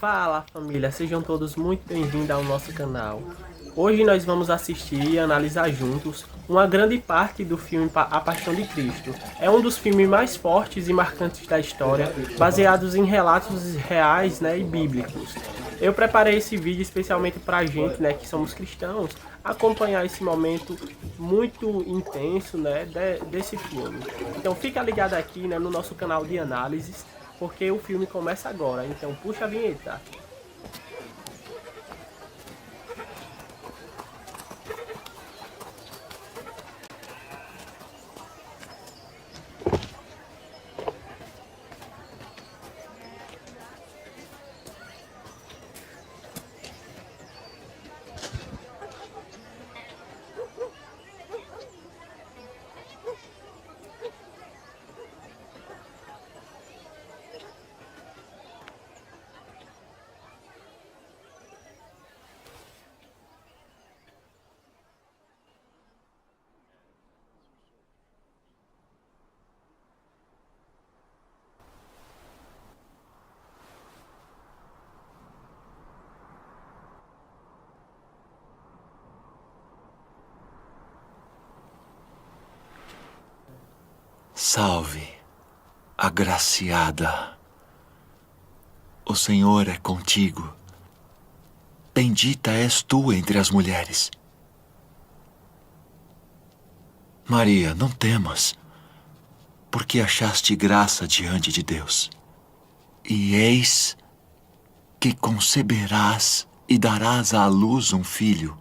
Fala família, sejam todos muito bem-vindos ao nosso canal. Hoje nós vamos assistir e analisar juntos uma grande parte do filme A Paixão de Cristo. É um dos filmes mais fortes e marcantes da história, baseados em relatos reais, e bíblicos. Eu preparei esse vídeo especialmente para a gente, que somos cristãos, acompanhar esse momento muito intenso, desse filme. Então fica ligado aqui, no nosso canal de análises, porque o filme começa agora. Então puxa a vinheta. Salve, agraciada. O Senhor é contigo. Bendita és tu entre as mulheres. Maria, não temas, porque achaste graça diante de Deus. E eis que conceberás e darás à luz um filho,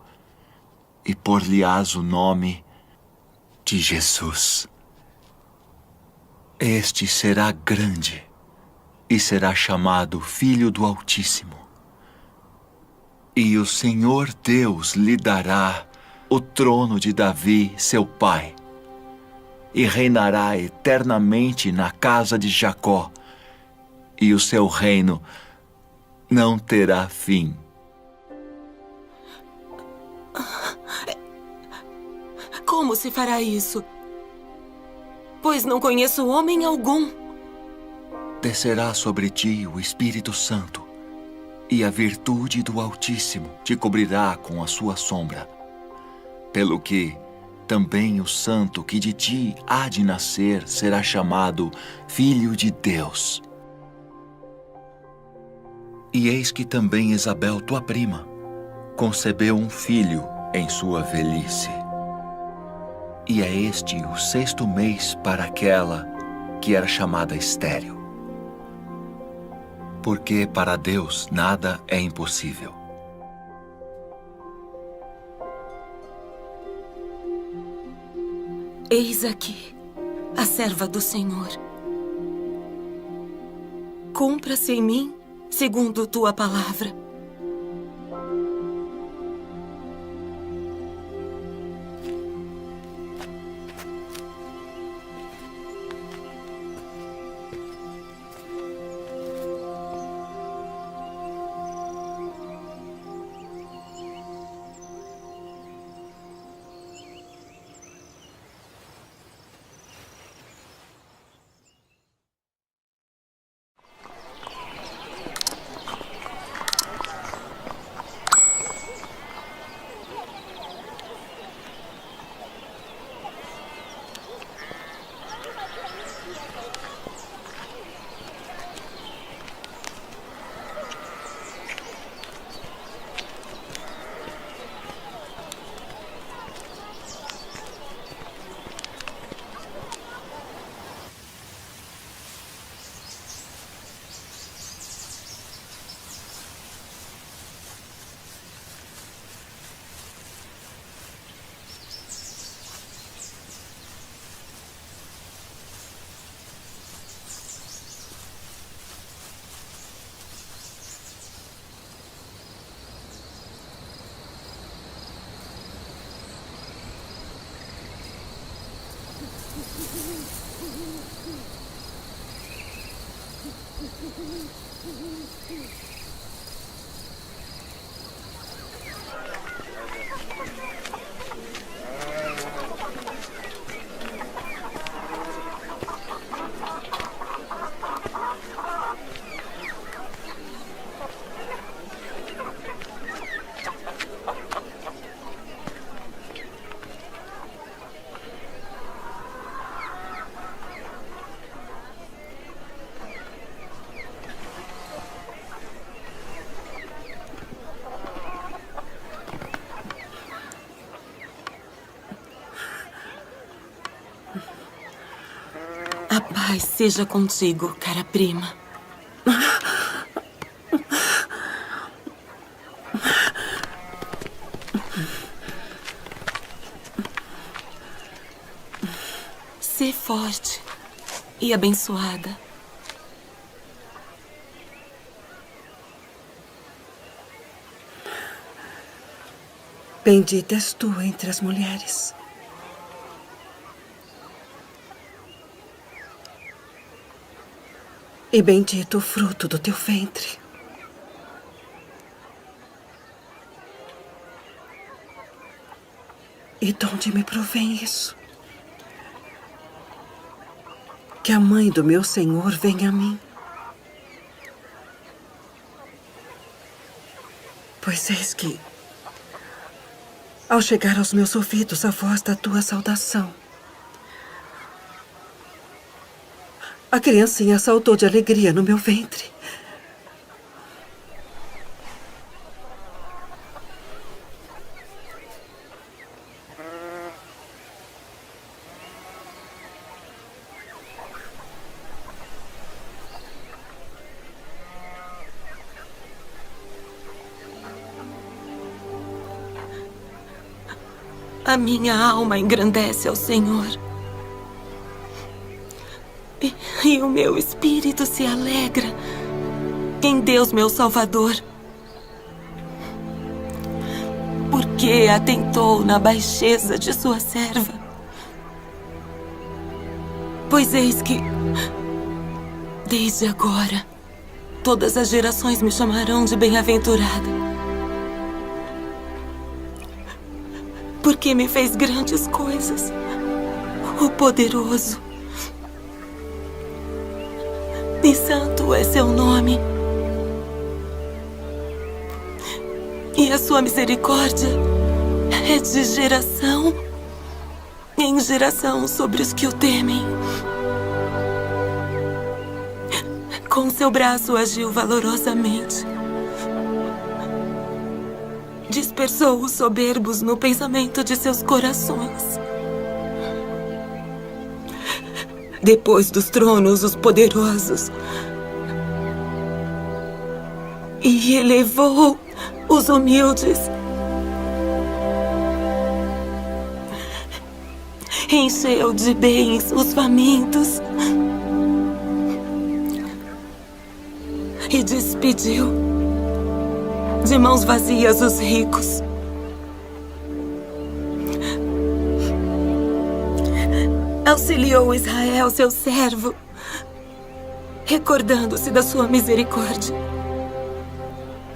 e por-lhe-ás o nome de Jesus. Este será grande e será chamado Filho do Altíssimo. E o Senhor Deus lhe dará o trono de Davi, seu pai, e reinará eternamente na casa de Jacó, e o seu reino não terá fim. Como se fará isso? Pois não conheço homem algum. Descerá sobre ti o Espírito Santo, e a virtude do Altíssimo te cobrirá com a sua sombra. Pelo que também o santo que de ti há de nascer será chamado Filho de Deus. E eis que também Isabel, tua prima, concebeu um filho em sua velhice. E é este o 6º mês para aquela que era chamada estéril. Porque para Deus nada é impossível. Eis aqui a serva do Senhor. Cumpra-se em mim segundo tua palavra. A paz seja contigo, cara prima. Sê forte e abençoada. Bendita és tu entre as mulheres. E bendito o fruto do teu ventre. E de onde me provém isso? Que a mãe do meu Senhor venha a mim. Pois eis que, ao chegar aos meus ouvidos a voz da tua saudação, a criancinha saltou de alegria no meu ventre. A minha alma engrandece ao Senhor. E o meu espírito se alegra em Deus, meu Salvador. Porque atentou na baixeza de sua serva. Pois eis que, desde agora, todas as gerações me chamarão de bem-aventurada. Porque me fez grandes coisas, o poderoso. E santo é seu nome. E a sua misericórdia é de geração em geração sobre os que o temem. Com seu braço agiu valorosamente. Dispersou os soberbos no pensamento de seus corações. Depois dos tronos, os poderosos. E elevou os humildes. Encheu de bens os famintos. E despediu de mãos vazias os ricos. Auxiliou Israel, seu servo, recordando-se da sua misericórdia,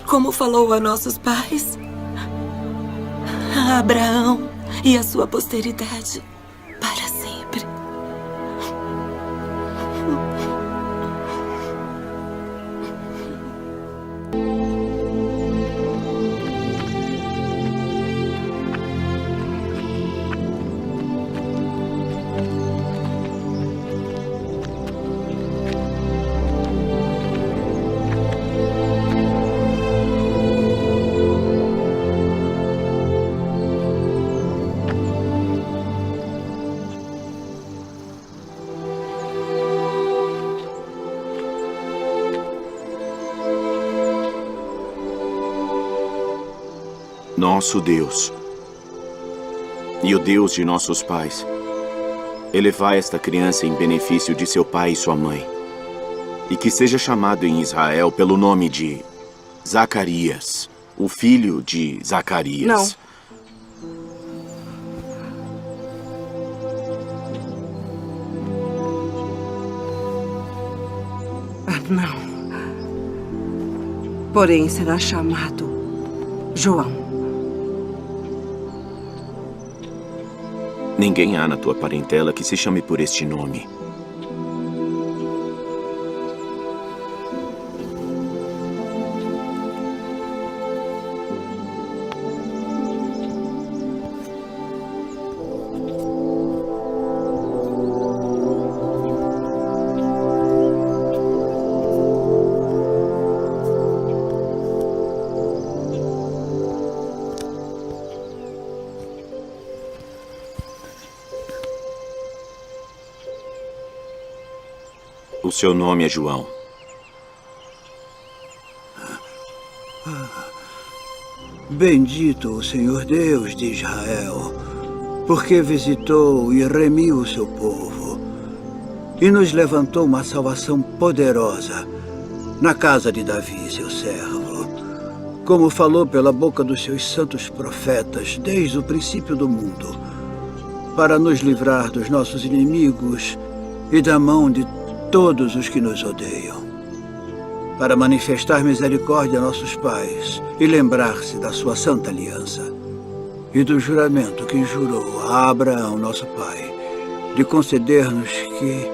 como falou a nossos pais, a Abraão e a sua posteridade para sempre. Nosso Deus e o Deus de nossos pais, elevai esta criança em benefício de seu pai e sua mãe, e que seja chamado em Israel pelo nome de Zacarias, o filho de Zacarias. Não. Porém, será chamado João. Ninguém há na tua parentela que se chame por este nome. O seu nome é João. Bendito o Senhor Deus de Israel, porque visitou e remiu o seu povo e nos levantou uma salvação poderosa na casa de Davi, seu servo, como falou pela boca dos seus santos profetas desde o princípio do mundo, para nos livrar dos nossos inimigos e da mão de todos os que nos odeiam, para manifestar misericórdia a nossos pais e lembrar-se da sua santa aliança e do juramento que jurou a Abraão, nosso pai, de conceder-nos que,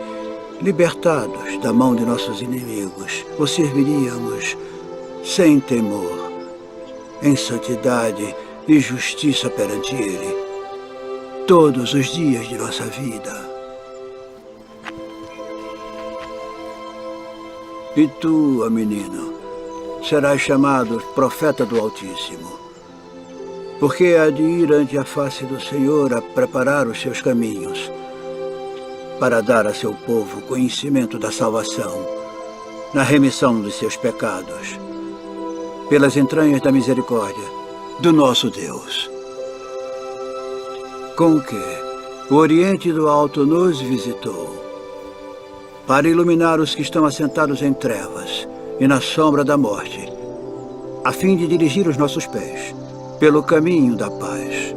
libertados da mão de nossos inimigos, o serviríamos sem temor, em santidade e justiça perante Ele, todos os dias de nossa vida. E tu, ó menino, serás chamado profeta do Altíssimo, porque há de ir ante a face do Senhor a preparar os seus caminhos, para dar a seu povo conhecimento da salvação, na remissão dos seus pecados, pelas entranhas da misericórdia do nosso Deus. Com que o Oriente do Alto nos visitou, para iluminar os que estão assentados em trevas e na sombra da morte, a fim de dirigir os nossos pés pelo caminho da paz.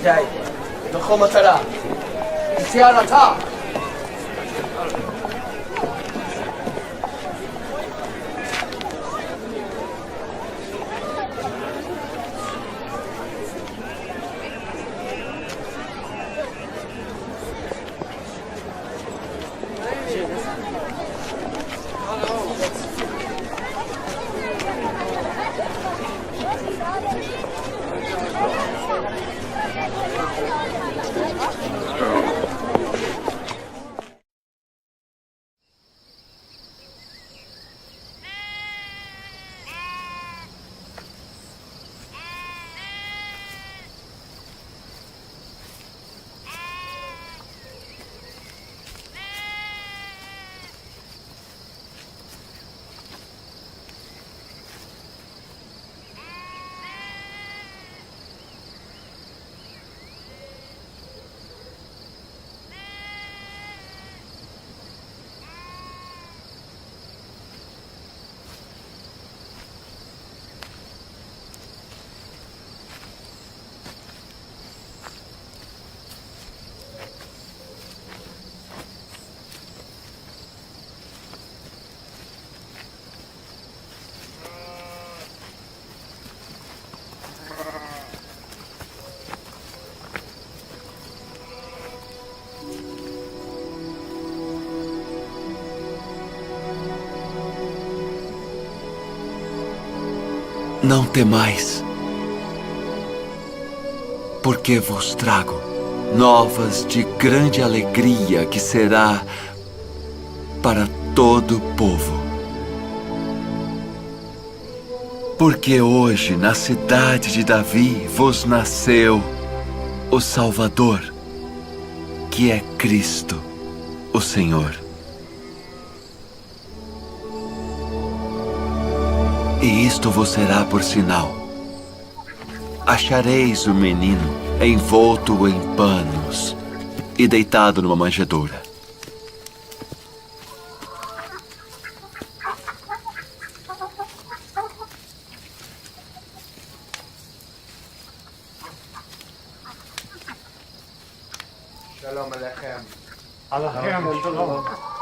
جاي نخومة ترى سيارة تا Não temais, porque vos trago novas de grande alegria que será para todo o povo. Porque hoje, na cidade de Davi, vos nasceu o Salvador, que é Cristo, o Senhor. E isto vos será por sinal. Achareis o menino envolto em panos e deitado numa manjedoura. Shalom Alechem. Alechem, shalom.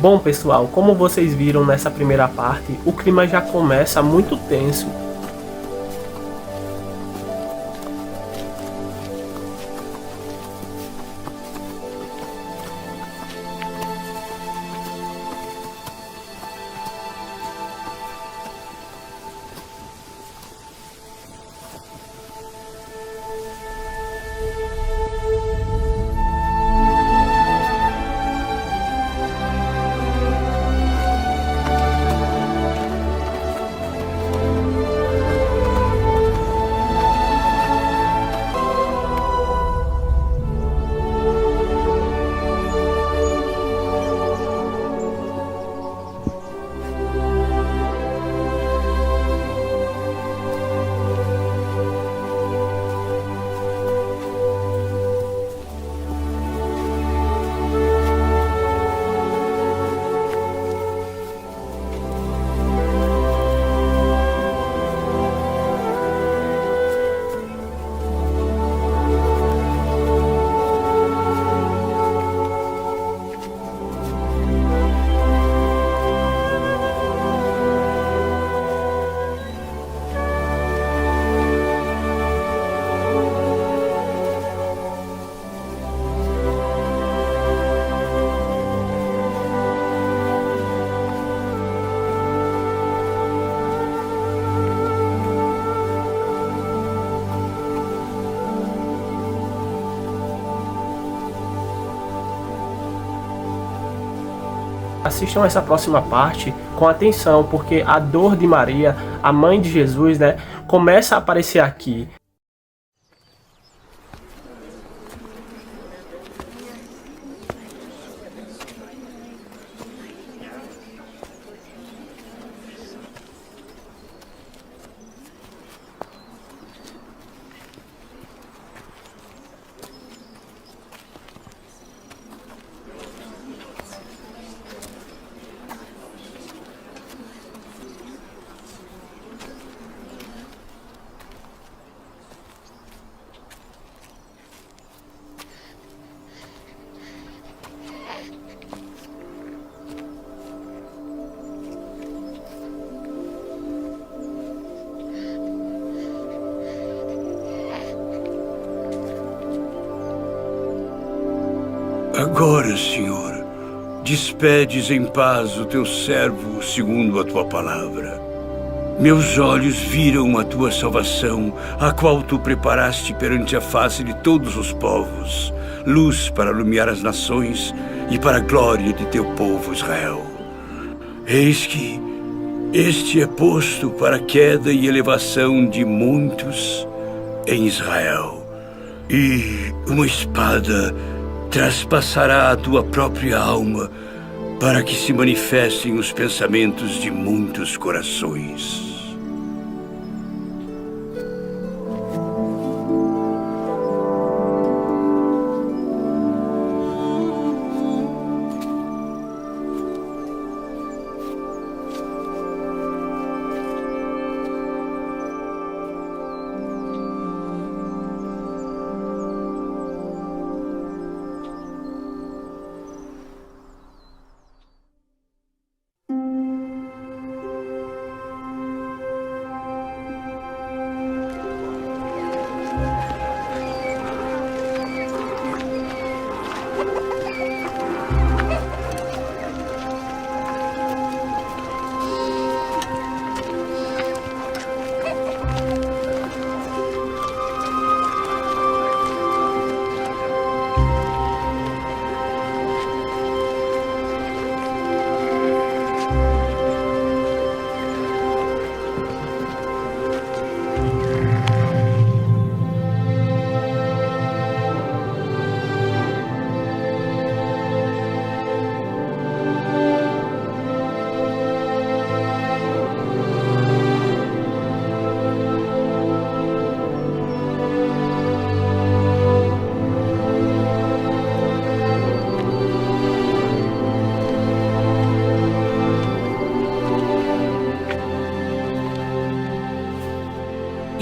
Bom, pessoal, como vocês viram nessa primeira parte, o clima já começa muito tenso. assistam essa próxima parte com atenção, porque a dor de Maria, a mãe de Jesus, né, começa a aparecer aqui. Agora, Senhor, despedes em paz o teu servo segundo a tua palavra. Meus olhos viram a tua salvação, a qual tu preparaste perante a face de todos os povos, luz para iluminar as nações e para a glória de teu povo Israel. Eis que este é posto para a queda e elevação de muitos em Israel, e uma espada traspassará a tua própria alma, para que se manifestem os pensamentos de muitos corações.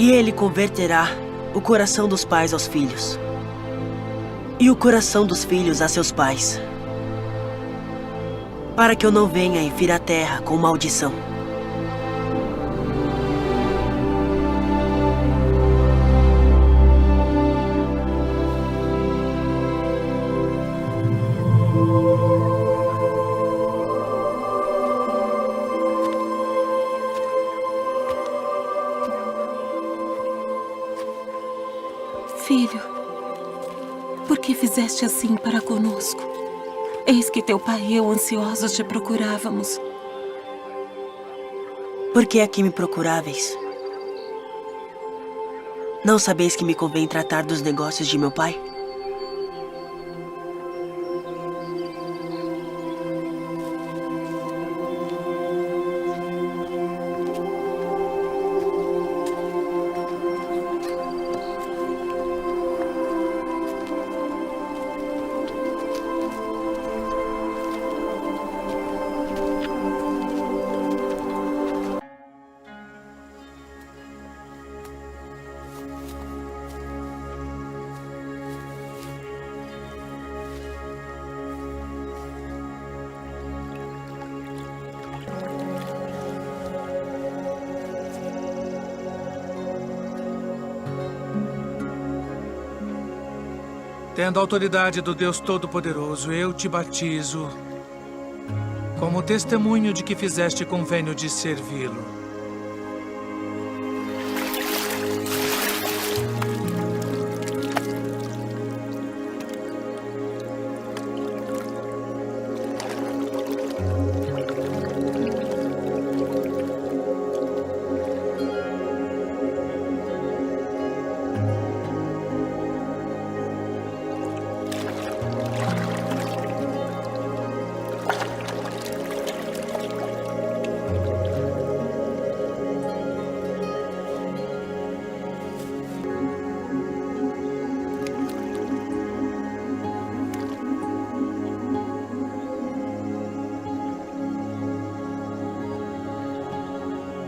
E ele converterá o coração dos pais aos filhos, e o coração dos filhos a seus pais, para que eu não venha e fira a terra com maldição. Filho, por que fizeste assim para conosco? Eis que teu pai e eu ansiosos te procurávamos. Por que aqui me procuráveis? Não sabeis que me convém tratar dos negócios de meu pai? Tendo a autoridade do Deus Todo-Poderoso, eu te batizo como testemunho de que fizeste convênio de servi-lo.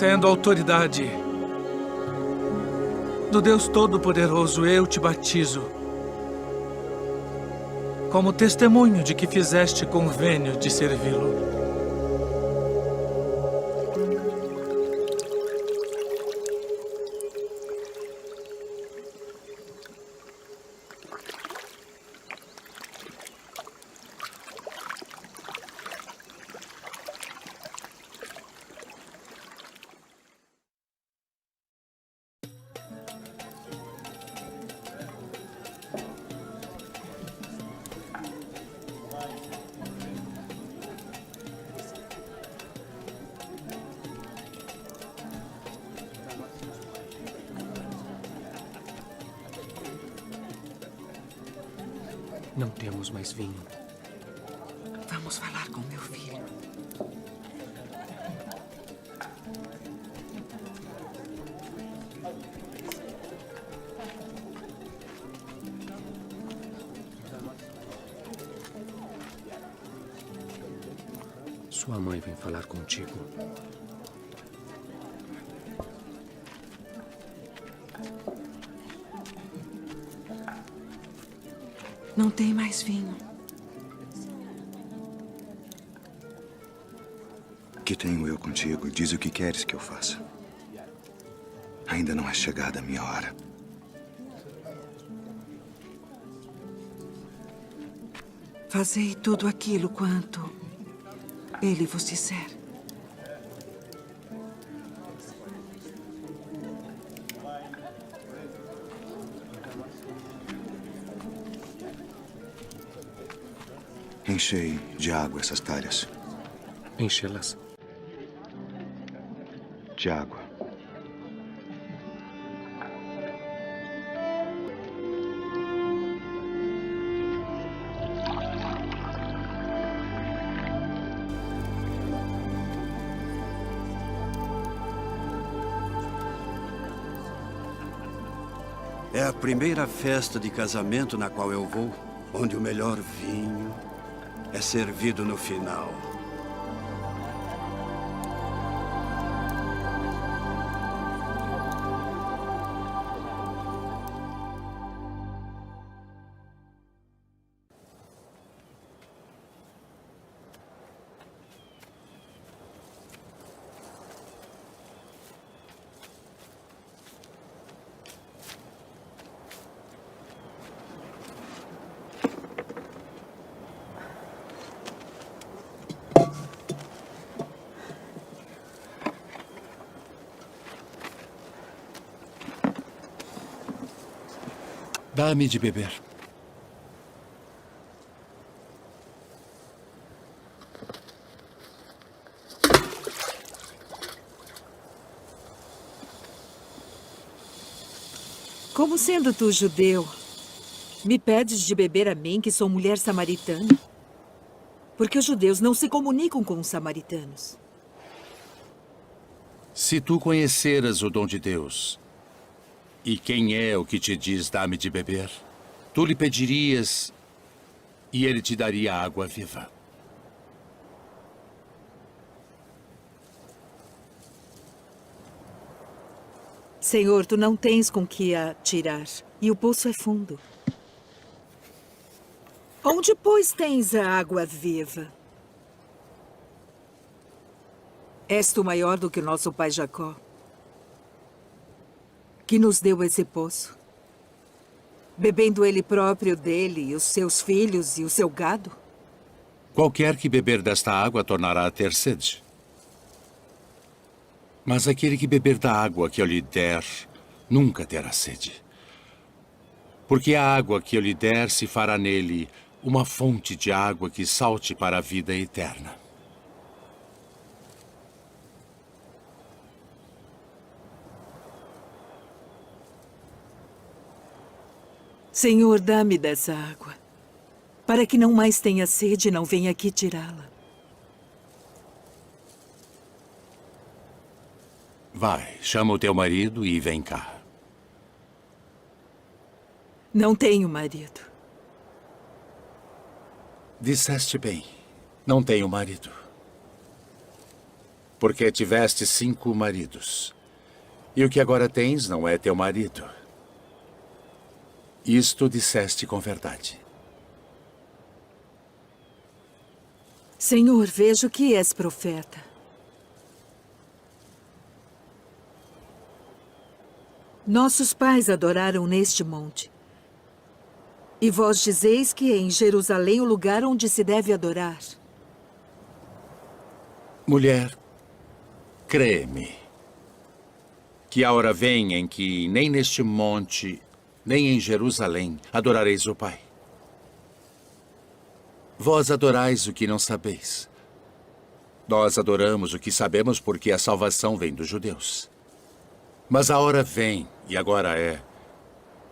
Tendo autoridade do Deus Todo-Poderoso, eu te batizo como testemunho de que fizeste convênio de servi-lo. Não temos mais vinho. Vamos falar com meu filho. Sua mãe vem falar contigo. Não tem mais vinho. Que tenho eu contigo? Diz o que queres que eu faça. Ainda não é chegada a minha hora. Fazei tudo aquilo quanto ele vos disser. Enchei de água essas talhas. Enchê-las. De água. É a primeira festa de casamento na qual eu vou, onde o melhor vinho é servido no final. Dá-me de beber. Como sendo tu judeu, me pedes de beber a mim, que sou mulher samaritana? Porque os judeus não se comunicam com os samaritanos. Se tu conheceras o dom de Deus, e quem é o que te diz dá-me de beber, tu lhe pedirias e ele te daria água viva. Senhor, tu não tens com que a tirar, e o poço é fundo. Onde, pois, tens a água viva? És tu maior do que o nosso pai Jacó, que nos deu esse poço, bebendo ele próprio dele, e os seus filhos e o seu gado? Qualquer que beber desta água tornará a ter sede. Mas aquele que beber da água que eu lhe der, nunca terá sede. Porque a água que eu lhe der se fará nele uma fonte de água que salte para a vida eterna. Senhor, dá-me dessa água, para que não mais tenha sede e não venha aqui tirá-la. Vai, chama o teu marido e vem cá. Não tenho marido. Disseste bem, não tenho marido. porque tiveste 5 maridos. E o que agora tens não é teu marido. Isto disseste com verdade. Senhor, vejo que és profeta. Nossos pais adoraram neste monte. E vós dizeis que é em Jerusalém o lugar onde se deve adorar. Mulher, crê-me, que a hora vem em que nem neste monte, nem em Jerusalém adorareis o Pai. Vós adorais o que não sabeis. Nós adoramos o que sabemos porque a salvação vem dos judeus. Mas a hora vem, e agora é,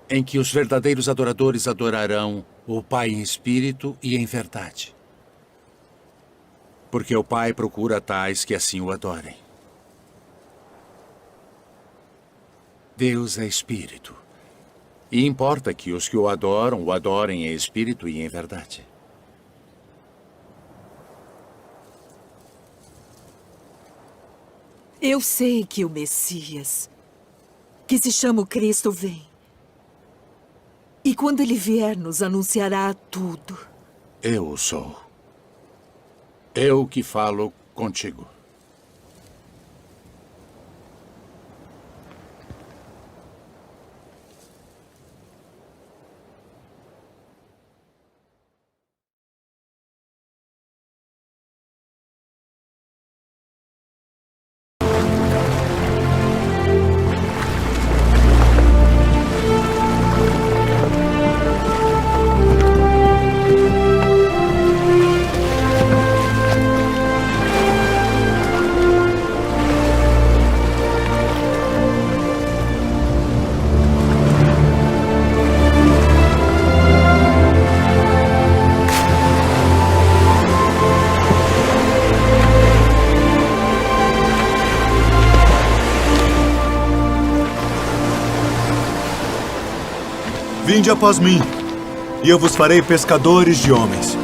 em que os verdadeiros adoradores adorarão o Pai em espírito e em verdade. Porque o Pai procura tais que assim o adorem. Deus é espírito. E importa que os que o adorem em espírito e em verdade. Eu sei que o Messias, que se chama o Cristo, vem. E quando ele vier, nos anunciará tudo. Eu sou. Eu que falo contigo. Vinde após mim, e eu vos farei pescadores de homens.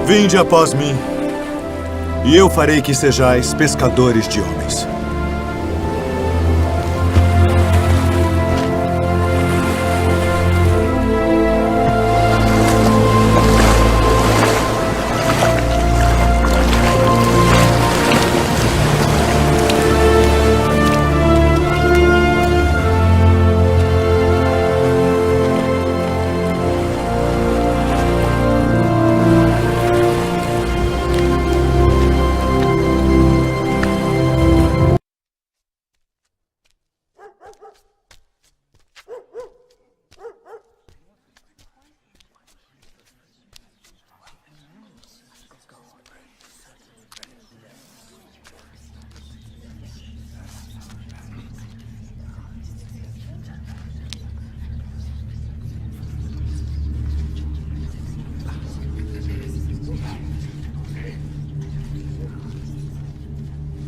Vinde após mim, e eu farei que sejais pescadores de homens.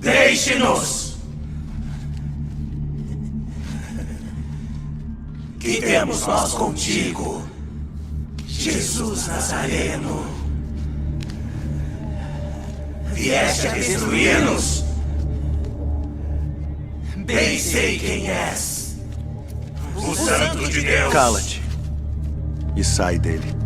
Deixe-nos! Que temos nós contigo, Jesus Nazareno? Vieste a destruir-nos? Bem sei quem és. O Santo de Deus. Cala-te e sai dele.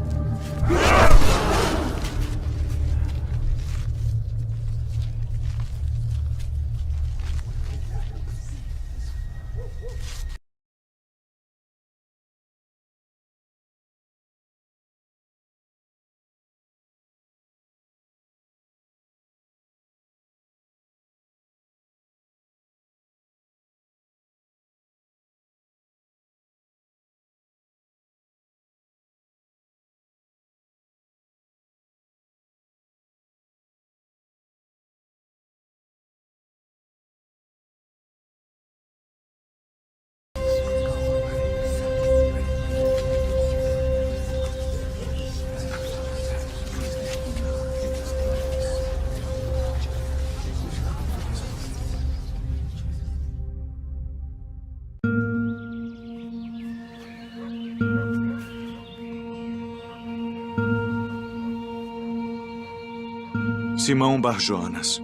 Simão Bar-Jonas,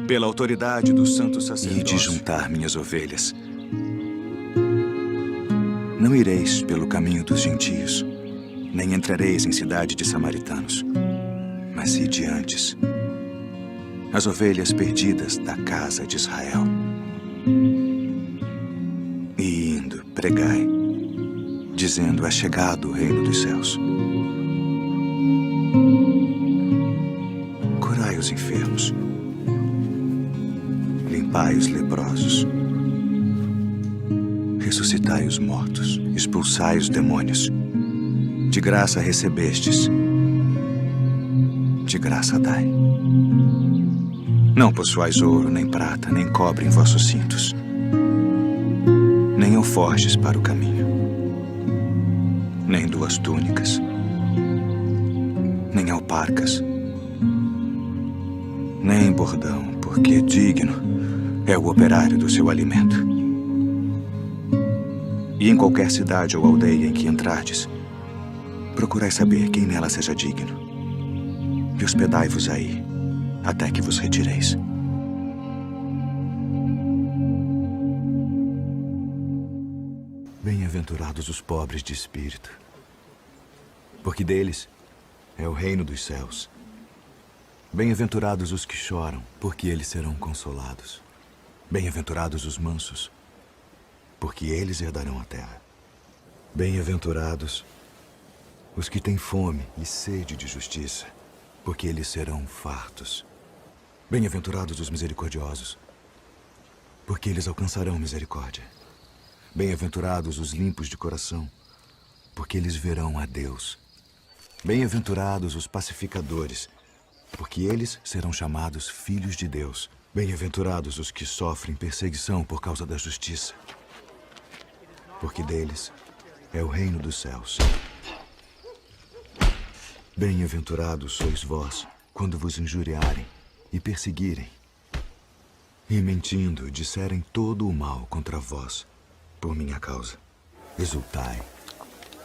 pela autoridade do santo sacerdócio, e de juntar minhas ovelhas. Não ireis pelo caminho dos gentios, nem entrareis em cidade de samaritanos, mas ide antes, as ovelhas perdidas da casa de Israel. E indo, pregai, dizendo: é chegado o reino dos céus. Curai os enfermos, limpai os leprosos, ressuscitai os mortos, expulsai os demônios. De graça recebestes, de graça dai. Não possuais ouro, nem prata, nem cobre em vossos cintos, nem alforjes para o caminho, nem 2 túnicas, nem alparcas, nem bordão, porque digno é o operário do seu alimento. E em qualquer cidade ou aldeia em que entrardes, procurai saber quem nela seja digno, e hospedai-vos aí, até que vos retireis. Bem-aventurados os pobres de espírito, porque deles é o reino dos céus. Bem-aventurados os que choram, porque eles serão consolados. Bem-aventurados os mansos, porque eles herdarão a terra. Bem-aventurados os que têm fome e sede de justiça, porque eles serão fartos. Bem-aventurados os misericordiosos, porque eles alcançarão misericórdia. Bem-aventurados os limpos de coração, porque eles verão a Deus. Bem-aventurados os pacificadores, porque eles serão chamados filhos de Deus. Bem-aventurados os que sofrem perseguição por causa da justiça, porque deles é o reino dos céus. Bem-aventurados sois vós, quando vos injuriarem e perseguirem, e mentindo disserem todo o mal contra vós, por minha causa. Exultai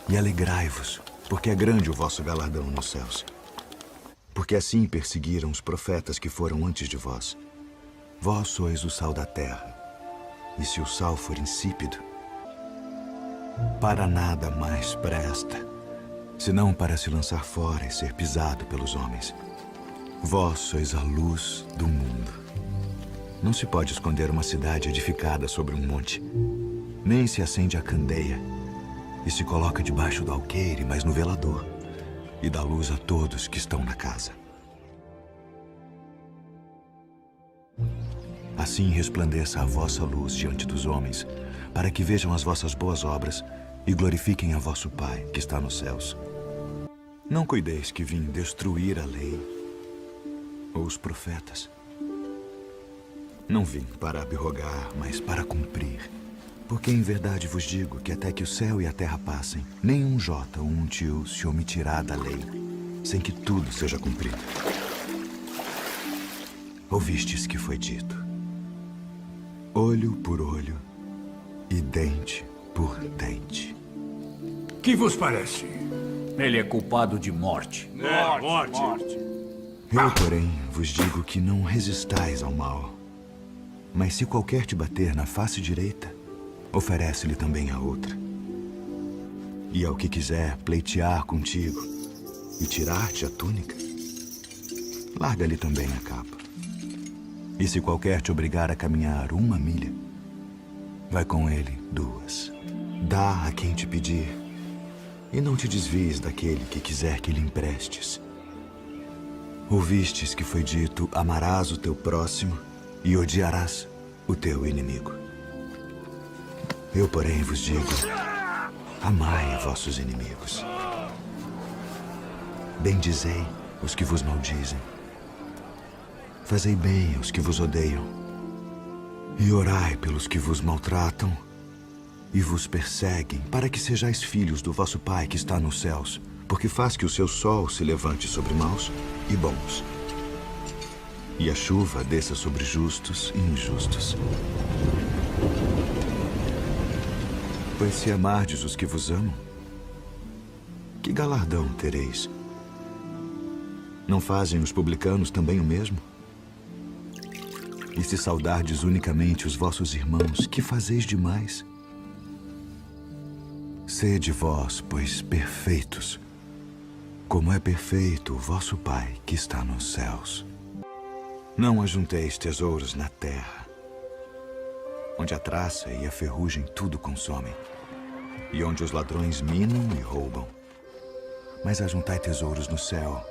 e alegrai-vos, porque é grande o vosso galardão nos céus. Porque assim perseguiram os profetas que foram antes de vós. Vós sois o sal da terra, e se o sal for insípido, para nada mais presta, senão para se lançar fora e ser pisado pelos homens. Vós sois a luz do mundo. Não se pode esconder uma cidade edificada sobre um monte, nem se acende a candeia e se coloca debaixo do alqueire, mas no velador, e dá luz a todos que estão na casa. Assim resplandeça a vossa luz diante dos homens, para que vejam as vossas boas obras e glorifiquem a vosso Pai que está nos céus. Não cuideis que vim destruir a lei ou os profetas. Não vim para abrogar, mas para cumprir. Porque em verdade vos digo que até que o céu e a terra passem, nem um jota ou um tio se omitirá da lei, sem que tudo seja cumprido. Ouvistes que foi dito: olho por olho e dente por dente. Que vos parece? Ele é culpado de morte. Morte. Eu, porém, vos digo que não resistais ao mal. Mas se qualquer te bater na face direita, oferece-lhe também a outra. E ao que quiser pleitear contigo e tirar-te a túnica, larga-lhe também a capa. E se qualquer te obrigar a caminhar 1 milha, vai com ele 2. Dá a quem te pedir, e não te desvies daquele que quiser que lhe emprestes. Ouvistes que foi dito: amarás o teu próximo e odiarás o teu inimigo. Eu, porém, vos digo: amai vossos inimigos. Bendizei os que vos maldizem. Fazei bem aos que vos odeiam. E orai pelos que vos maltratam e vos perseguem, para que sejais filhos do vosso Pai que está nos céus, porque faz que o seu sol se levante sobre maus e bons, e a chuva desça sobre justos e injustos. Pois se amardes os que vos amam, que galardão tereis? Não fazem os publicanos também o mesmo? E se saudardes unicamente os vossos irmãos, que fazeis demais? Sede vós, pois, perfeitos, como é perfeito o vosso Pai que está nos céus. Não ajunteis tesouros na terra, onde a traça e a ferrugem tudo consomem, e onde os ladrões minam e roubam. Mas ajuntai tesouros no céu,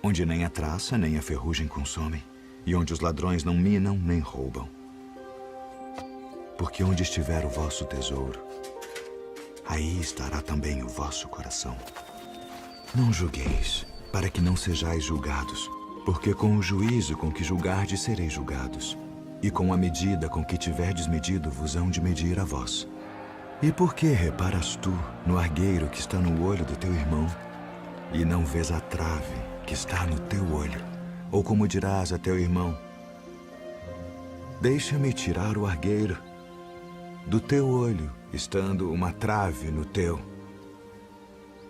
onde nem a traça nem a ferrugem consomem, e onde os ladrões não minam nem roubam. Porque onde estiver o vosso tesouro, aí estará também o vosso coração. Não julgueis, para que não sejais julgados, porque com o juízo com que julgardes sereis julgados, e com a medida com que tiverdes medido vos hão de medir a vós. E por que reparas tu no argueiro que está no olho do teu irmão, e não vês a trave que está no teu olho? Ou como dirás a teu irmão: deixa-me tirar o argueiro do teu olho, estando uma trave no teu?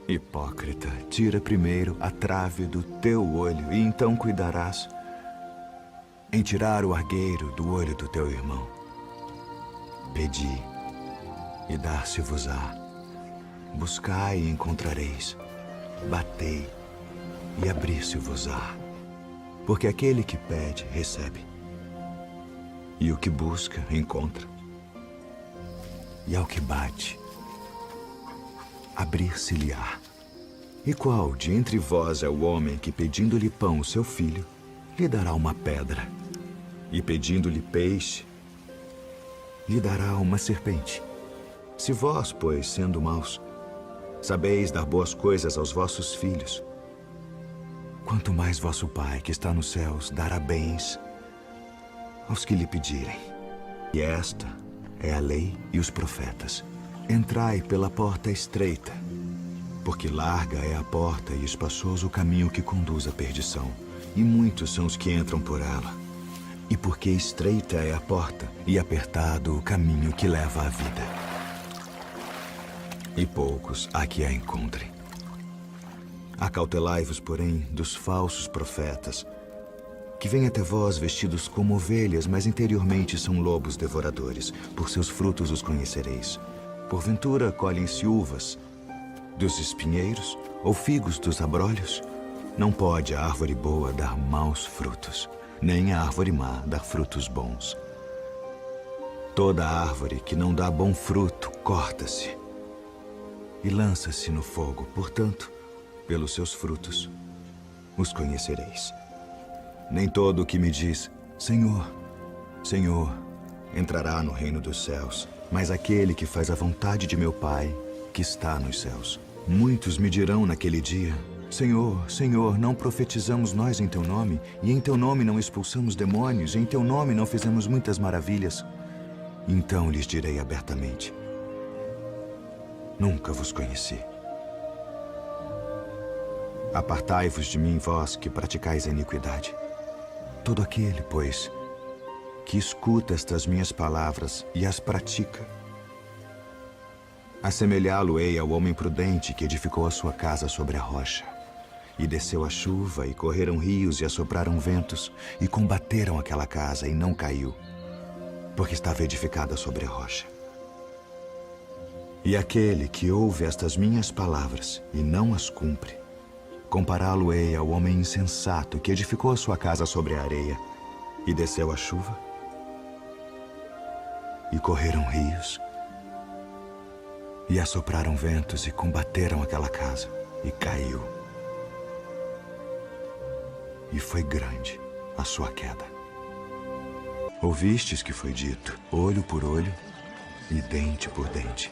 Hipócrita, tira primeiro a trave do teu olho, e então cuidarás em tirar o argueiro do olho do teu irmão. Pedi, e dar-se-vos-á. Buscai e encontrareis. Batei, e abrir-se-vos-á. Porque aquele que pede, recebe. E o que busca, encontra. E ao que bate, abrir-se-lhe-á. E qual de entre vós é o homem que, pedindo-lhe pão, seu filho, lhe dará uma pedra? E pedindo-lhe peixe, lhe dará uma serpente? Se vós, pois, sendo maus, sabeis dar boas coisas aos vossos filhos, quanto mais vosso Pai, que está nos céus, dará bens aos que lhe pedirem. E esta é a lei e os profetas. Entrai pela porta estreita, porque larga é a porta e espaçoso o caminho que conduz à perdição, e muitos são os que entram por ela. E porque estreita é a porta e apertado o caminho que leva à vida, e poucos há que a encontrem. Acautelai-vos, porém, dos falsos profetas, que vêm até vós vestidos como ovelhas, mas interiormente são lobos devoradores. Por seus frutos os conhecereis. Porventura colhem-se uvas dos espinheiros ou figos dos abrolhos? Não pode a árvore boa dar maus frutos, nem a árvore má dar frutos bons. Toda árvore que não dá bom fruto corta-se e lança-se no fogo. Portanto, pelos seus frutos os conhecereis. Nem todo o que me diz, Senhor, Senhor, entrará no reino dos céus, mas aquele que faz a vontade de meu Pai, que está nos céus. Muitos me dirão naquele dia: Senhor, Senhor, não profetizamos nós em teu nome, e em teu nome não expulsamos demônios, e em teu nome não fizemos muitas maravilhas? Então lhes direi abertamente: nunca vos conheci. Apartai-vos de mim, vós que praticais a iniquidade. Todo aquele, pois, que escuta estas minhas palavras e as pratica, assemelhá-lo-ei ao homem prudente que edificou a sua casa sobre a rocha. E desceu a chuva, e correram rios, e assopraram ventos, e combateram aquela casa, e não caiu, porque estava edificada sobre a rocha. E aquele que ouve estas minhas palavras e não as cumpre, compará-lo-ei ao homem insensato que edificou a sua casa sobre a areia. E desceu a chuva, e correram rios, e assopraram ventos, e combateram aquela casa, e caiu. E foi grande a sua queda. Ouvistes que foi dito: olho por olho e dente por dente.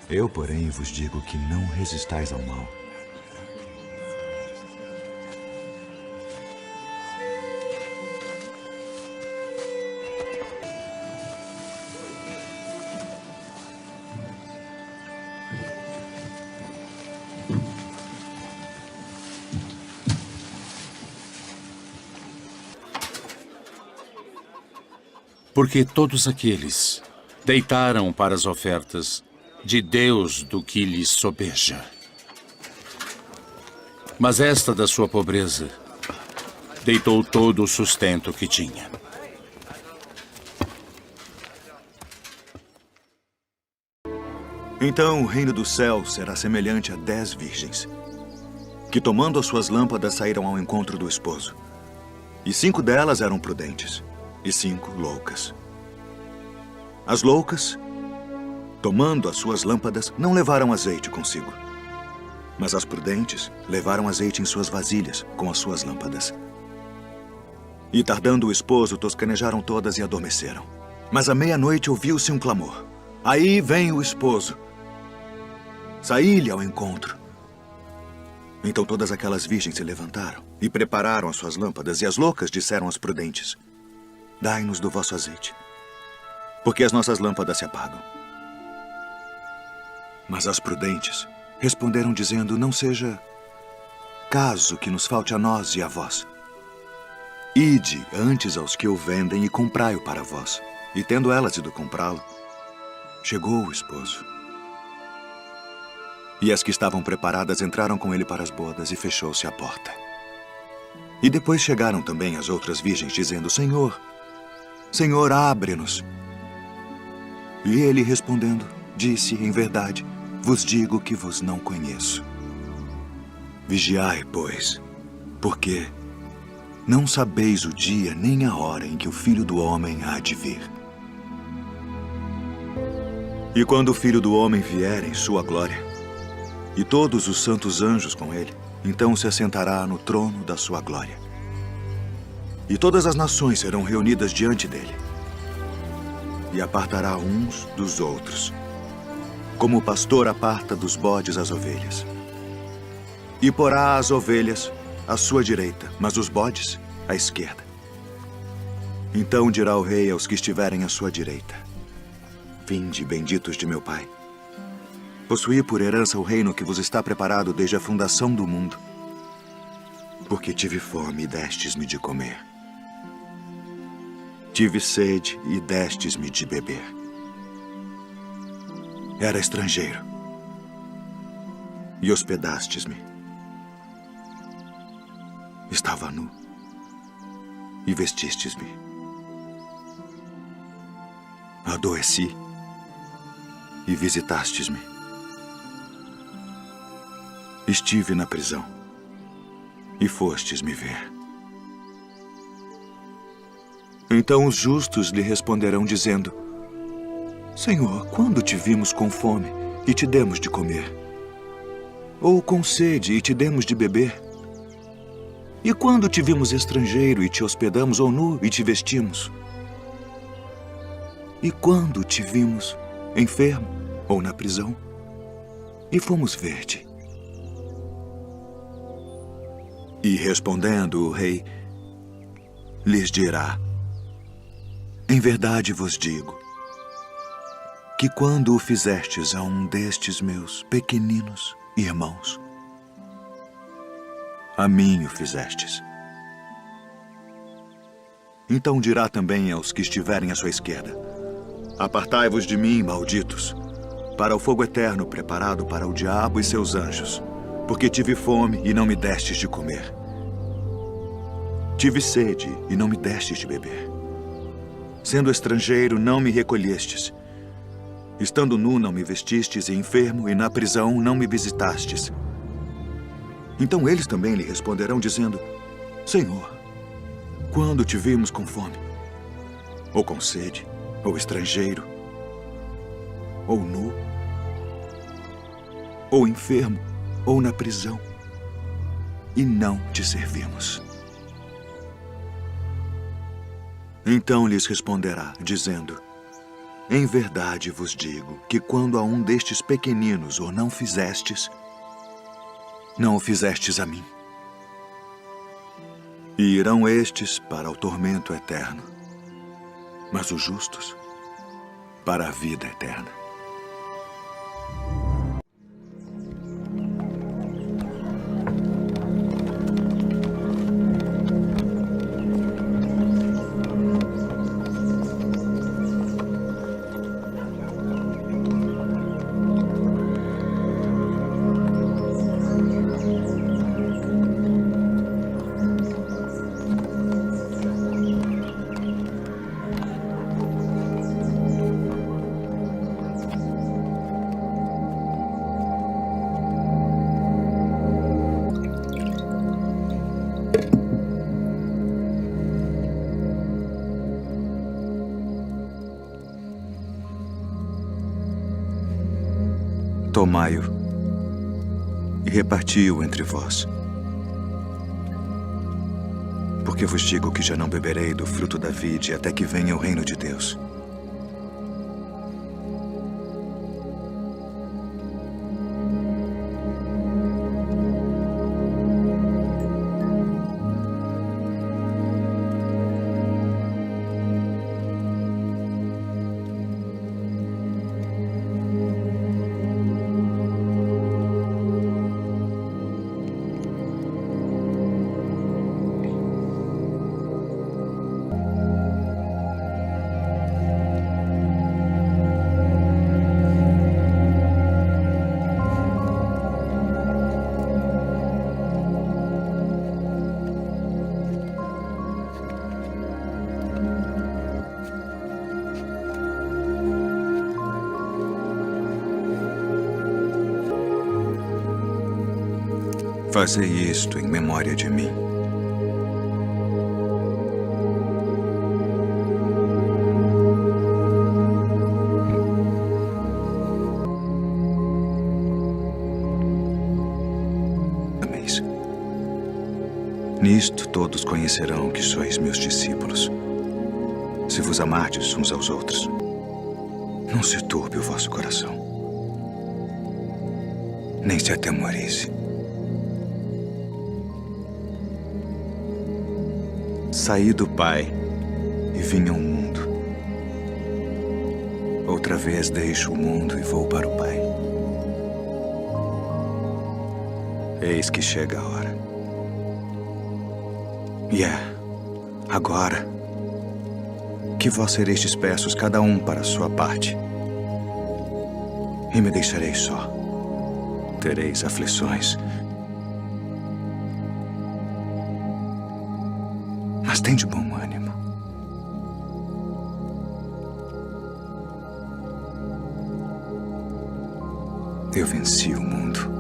Eu, porém, vos digo que não resistais ao mal. Porque todos aqueles deitaram para as ofertas de Deus do que lhes sobeja. Mas esta da sua pobreza deitou todo o sustento que tinha. Então o reino dos céus será semelhante a 10 virgens, que tomando as suas lâmpadas saíram ao encontro do esposo. E 5 delas eram prudentes, e 5 loucas. As loucas, tomando as suas lâmpadas, não levaram azeite consigo. Mas as prudentes levaram azeite em suas vasilhas com as suas lâmpadas. E tardando o esposo, toscanejaram todas e adormeceram. Mas à meia-noite ouviu-se um clamor. Aí vem o esposo. Saí-lhe ao encontro. Então todas aquelas virgens se levantaram e prepararam as suas lâmpadas, e as loucas disseram às prudentes: dai-nos do vosso azeite, porque as nossas lâmpadas se apagam. Mas as prudentes responderam dizendo: não seja caso que nos falte a nós e a vós. Ide antes aos que o vendem e comprai-o para vós. E tendo elas ido comprá-lo, chegou o esposo. E as que estavam preparadas entraram com ele para as bodas, e fechou-se a porta. E depois chegaram também as outras virgens, dizendo: Senhor, Senhor, abre-nos. E ele, respondendo, disse: em verdade, vos digo que vos não conheço. Vigiai, pois, porque não sabeis o dia nem a hora em que o Filho do Homem há de vir. E quando o Filho do Homem vier em sua glória, e todos os santos anjos com ele, então se assentará no trono da sua glória. E todas as nações serão reunidas diante dele. E apartará uns dos outros, como o pastor aparta dos bodes as ovelhas. E porá as ovelhas à sua direita, mas os bodes à esquerda. Então dirá o rei aos que estiverem à sua direita: vinde, benditos de meu Pai. Possuí por herança o reino que vos está preparado desde a fundação do mundo. Porque tive fome e destes-me de comer. Tive sede e destes-me de beber. Era estrangeiro e hospedastes-me. Estava nu e vestistes-me. Adoeci e visitastes-me. Estive na prisão e fostes me ver. Então os justos lhe responderão dizendo: Senhor, quando te vimos com fome e te demos de comer? Ou com sede e te demos de beber? E quando te vimos estrangeiro e te hospedamos, ou nu e te vestimos? E quando te vimos enfermo ou na prisão e fomos ver-te? E respondendo o rei, lhes dirá: em verdade vos digo, que quando o fizestes a um destes meus pequeninos irmãos, a mim o fizestes. Então dirá também aos que estiverem à sua esquerda: apartai-vos de mim, malditos, para o fogo eterno preparado para o diabo e seus anjos. Porque tive fome e não me destes de comer. Tive sede e não me destes de beber. Sendo estrangeiro, não me recolhestes. Estando nu, não me vestistes, e enfermo, e na prisão, não me visitastes. Então eles também lhe responderão, dizendo: Senhor, quando te vimos com fome, ou com sede, ou estrangeiro, ou nu, ou enfermo, ou na prisão, e não te servimos? Então lhes responderá, dizendo: em verdade vos digo que quando a um destes pequeninos o não fizestes, não o fizestes a mim. E irão estes para o tormento eterno, mas os justos para a vida eterna. tomai-o e reparti-o entre vós. Porque vos digo que já não beberei do fruto da vide até que venha o reino de Deus. Fazei isto em memória de mim. Ameis. Nisto todos conhecerão que sois meus discípulos, se vos amardes uns aos outros. Não se turbe o vosso coração, nem se atemorize. Saí do Pai e vim ao mundo. Outra vez deixo o mundo e vou para o Pai. Eis que chega a hora. E agora, que vós sereis dispersos cada um para a sua parte. E me deixareis só. Tereis aflições. Mas tem de bom ânimo. Eu venci o mundo.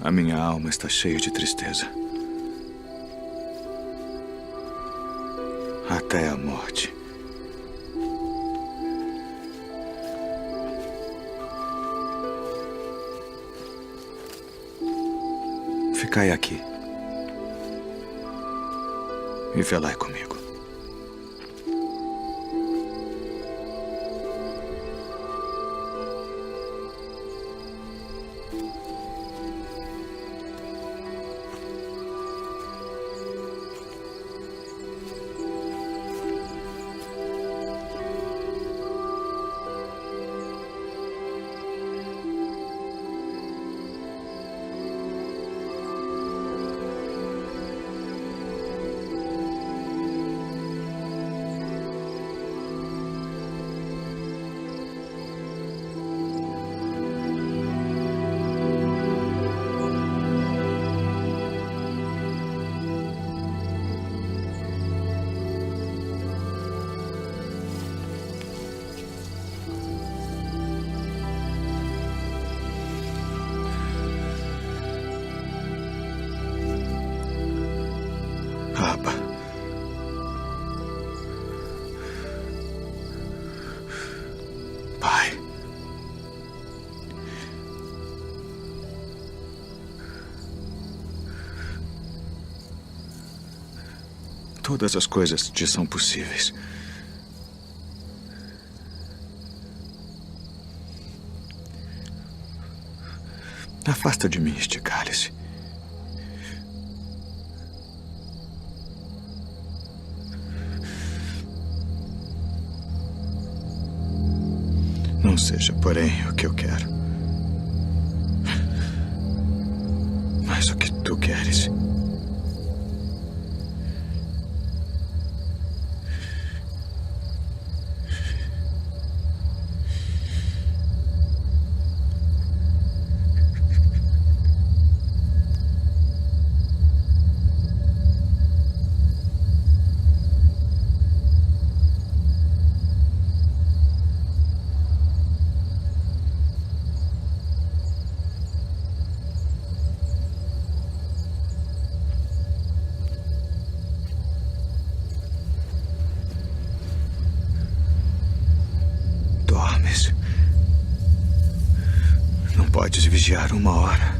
A minha alma está cheia de tristeza. Até a morte. Ficai aqui. E velai comigo. Todas as coisas te são possíveis. Afasta de mim este cálice. Não seja, porém, o que eu quero, mas o que tu queres. Dormes. Não podes vigiar uma hora.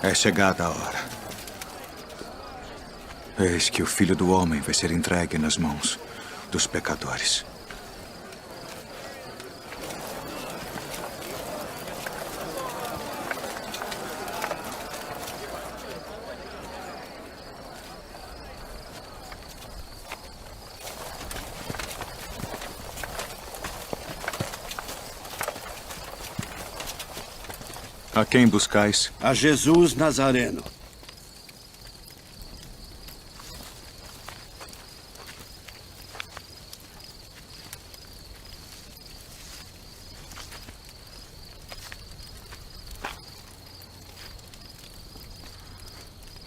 É chegada a hora. Eis que o Filho do Homem vai ser entregue nas mãos dos pecadores. A quem buscais? A Jesus Nazareno.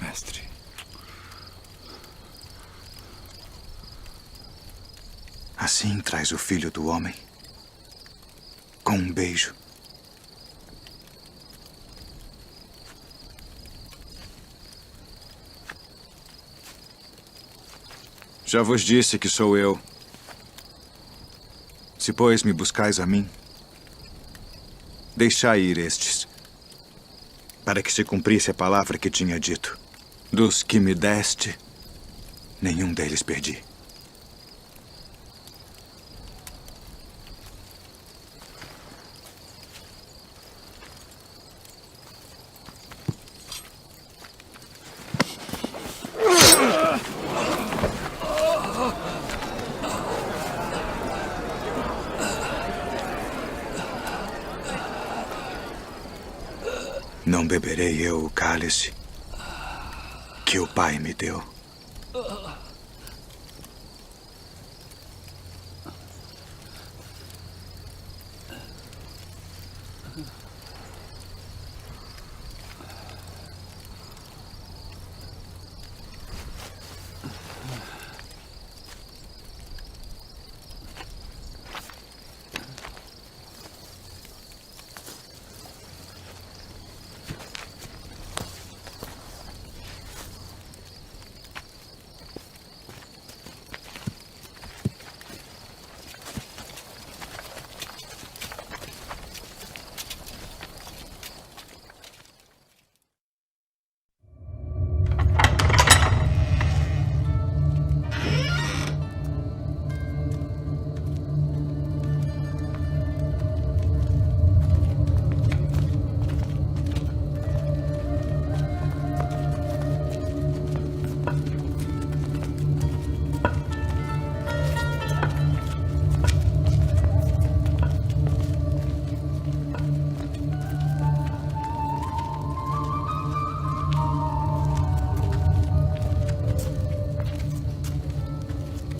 Mestre. Assim traz o Filho do Homem, com um beijo. Já vos disse que sou eu. Se, pois, me buscais a mim, deixai ir estes, para que se cumprisse a palavra que tinha dito. Dos que me deste, nenhum deles perdi. Não beberei eu o cálice que o Pai me deu.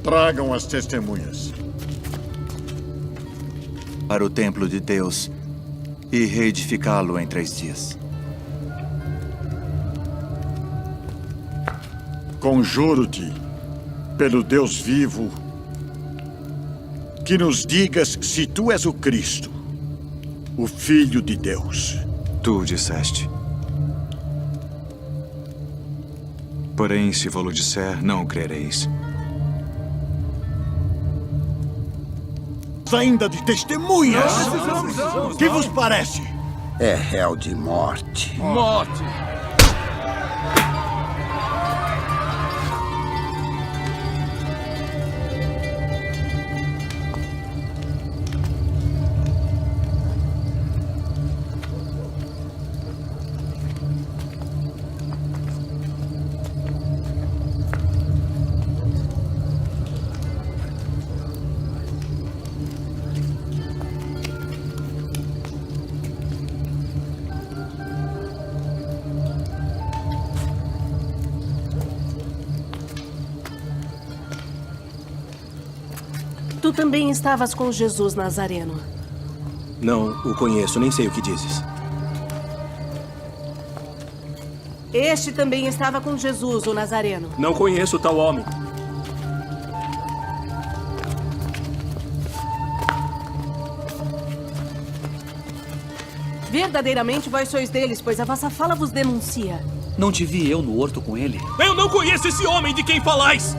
Tragam as testemunhas. Para o templo de Deus e reedificá-lo em 3 dias. Conjuro-te, pelo Deus vivo, que nos digas se tu és o Cristo, o Filho de Deus. Tu o disseste. Porém, se vou-lo disser, não o crereis. Ainda de testemunhas! Que vos parece? É réu de morte. Morte! Tu também estavas com Jesus Nazareno. Não o conheço, nem sei o que dizes. Este também estava com Jesus, o Nazareno. Não conheço tal homem. Verdadeiramente vós sois deles, pois a vossa fala vos denuncia. Não te vi eu no horto com ele? Eu não conheço esse homem de quem falais!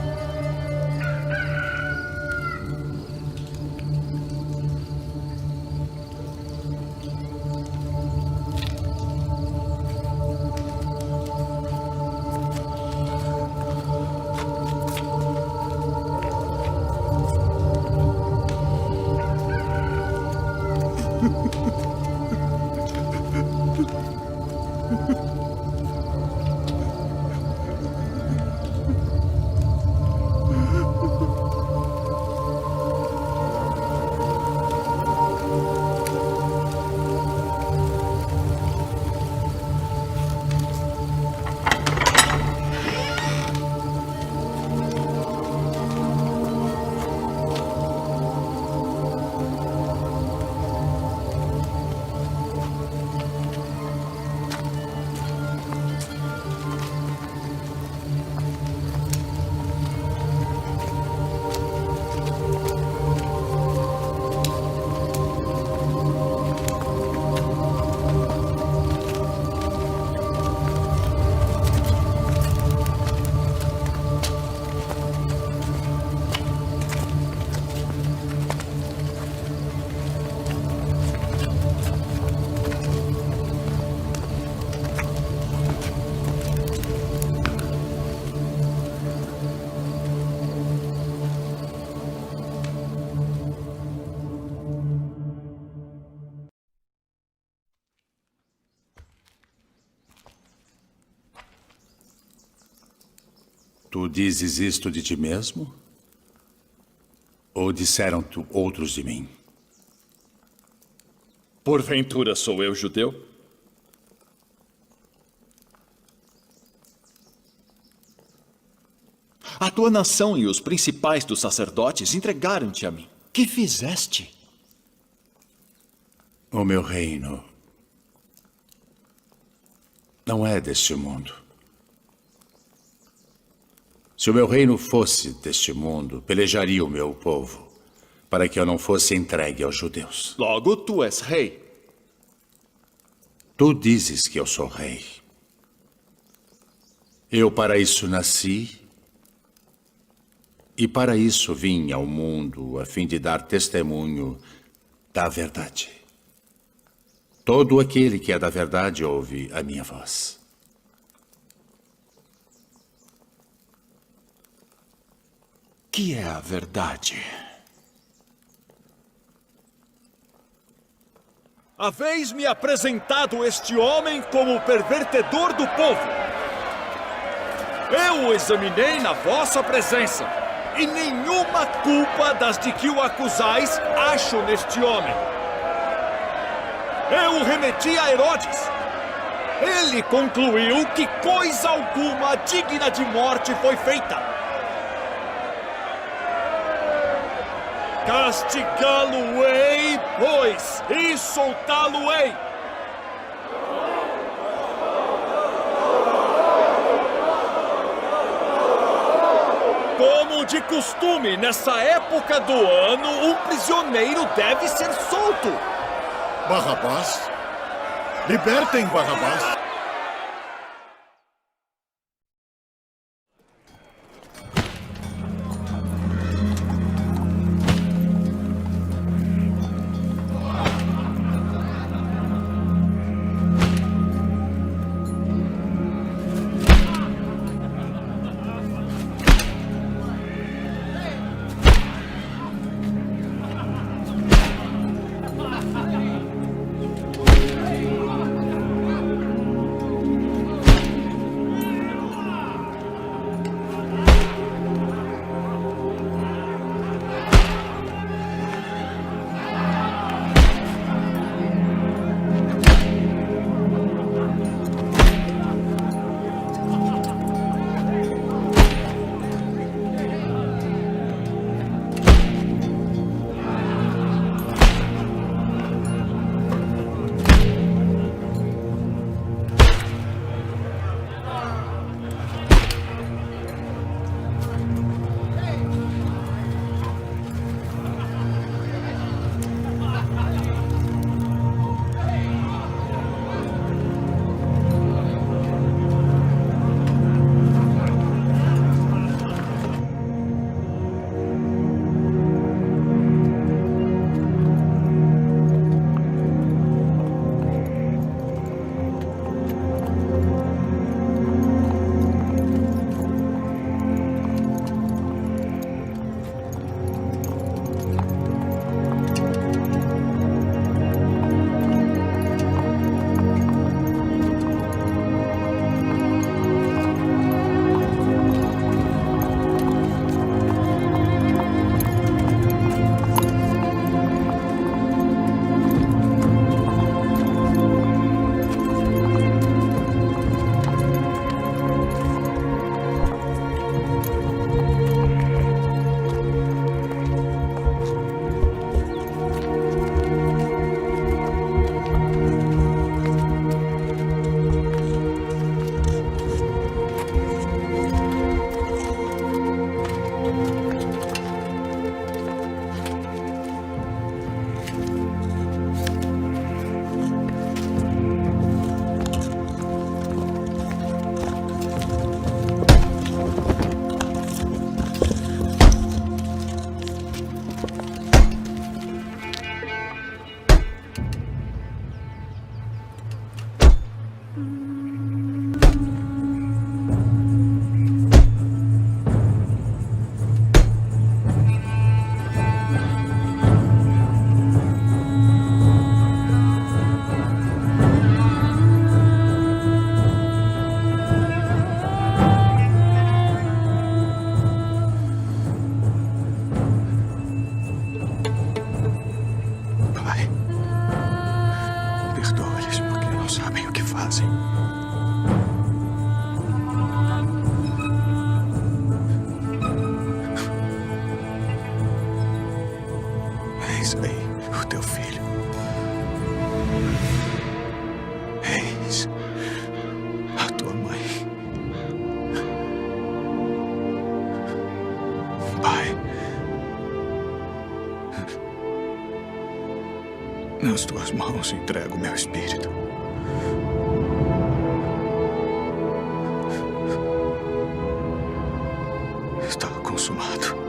Tu dizes isto de ti mesmo? Ou disseram-te outros de mim? Porventura sou eu judeu? A tua nação e os principais dos sacerdotes entregaram-te a mim. Que fizeste? O meu reino não é deste mundo. Se o meu reino fosse deste mundo, pelejaria o meu povo, para que eu não fosse entregue aos judeus. Logo, tu és rei. Tu dizes que eu sou rei. Eu para isso nasci, e para isso vim ao mundo, a fim de dar testemunho da verdade. Todo aquele que é da verdade ouve a minha voz. Que é a verdade? Haveis-me apresentado este homem como o pervertedor do povo. Eu o examinei na vossa presença, e nenhuma culpa das de que o acusais acho neste homem. Eu o remeti a Herodes. Ele concluiu que coisa alguma digna de morte foi feita. Castigá-lo-ei, pois, e soltá-lo-ei. Como de costume, nessa época do ano, um prisioneiro deve ser solto. Barrabás? Libertem Barrabás. Eis aí o teu filho. Eis a tua mãe. Pai, nas tuas mãos entrego meu espírito. Está consumado.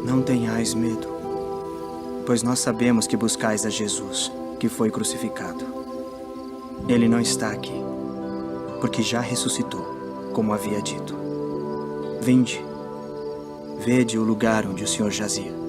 Não tenhais medo, pois nós sabemos que buscais a Jesus, que foi crucificado. Ele não está aqui, porque já ressuscitou, como havia dito. Vinde, vede o lugar onde o Senhor jazia.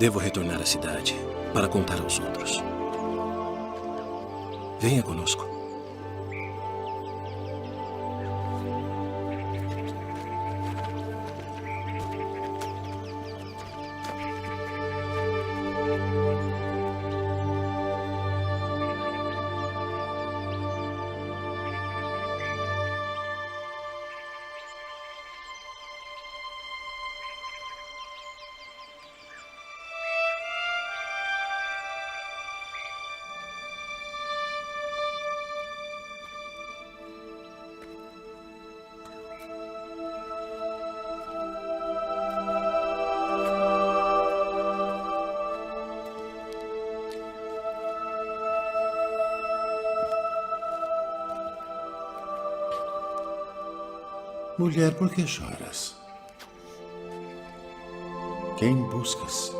Devo retornar à cidade para contar aos outros. Venha conosco. Mulher, por que choras? Quem buscas?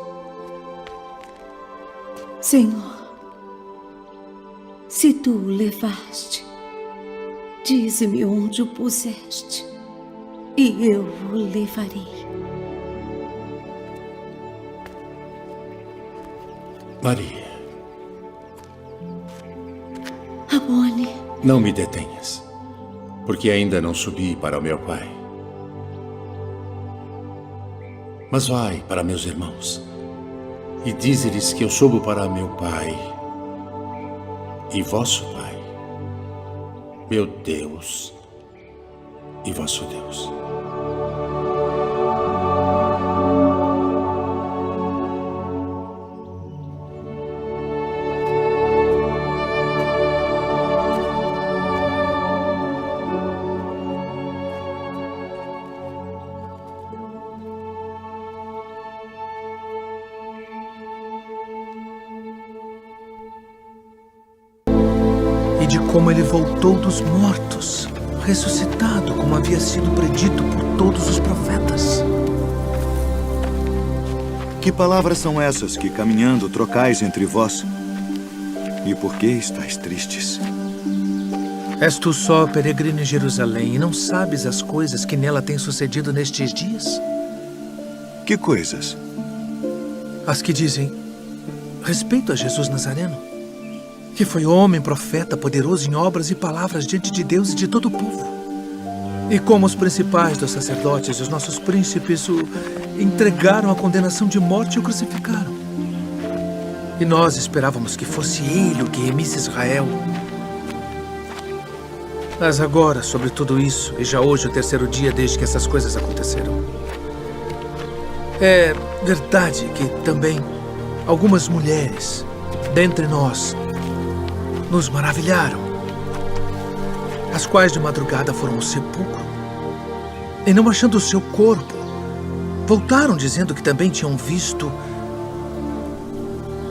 Senhor, se tu o levaste, dize-me onde o puseste, e eu o levarei. Maria. Rabboni. Não me detenhas, porque ainda não subi para o meu Pai. Mas vai para meus irmãos e dize-lhes que eu subo para meu Pai e vosso Pai, meu Deus e vosso Deus. De como ele voltou dos mortos, ressuscitado, como havia sido predito por todos os profetas. Que palavras são essas que, caminhando, trocais entre vós? E por que estáis tristes? És tu só peregrino em Jerusalém e não sabes as coisas que nela têm sucedido nestes dias? Que coisas? As que dizem respeito a Jesus Nazareno, que foi homem, profeta, poderoso em obras e palavras diante de Deus e de todo o povo. E como os principais dos sacerdotes e os nossos príncipes o entregaram à condenação de morte e o crucificaram. E nós esperávamos que fosse ele o que remisse Israel. Mas agora, sobre tudo isso, e já hoje o terceiro dia desde que essas coisas aconteceram, é verdade que também algumas mulheres dentre nós nos maravilharam, as quais de madrugada foram ao sepulcro e, não achando o seu corpo, voltaram dizendo que também tinham visto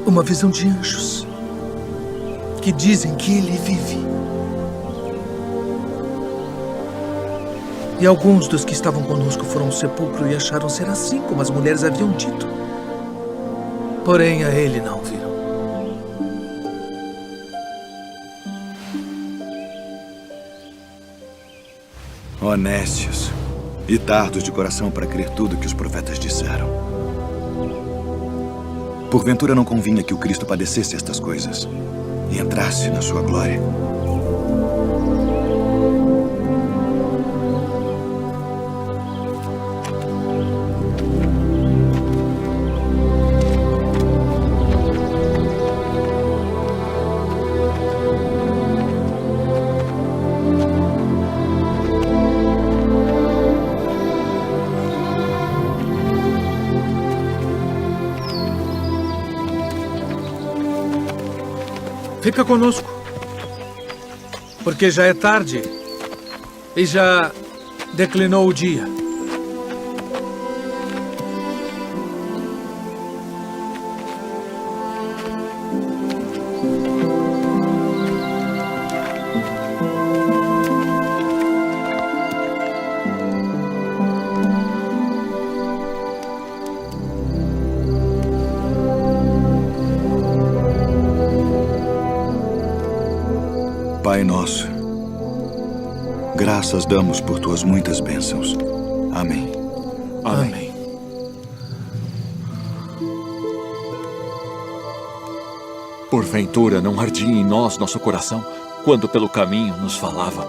uma visão de anjos que dizem que ele vive. E alguns dos que estavam conosco foram ao sepulcro e acharam ser assim como as mulheres haviam dito. Porém, a ele não viram. Honestos e tardos de coração para crer tudo que os profetas disseram. Porventura não convinha que o Cristo padecesse estas coisas e entrasse na sua glória? Fica conosco, porque já é tarde e já declinou o dia. Pai nosso, graças damos por tuas muitas bênçãos. Amém. Amém. Porventura não ardia em nós nosso coração quando pelo caminho nos falava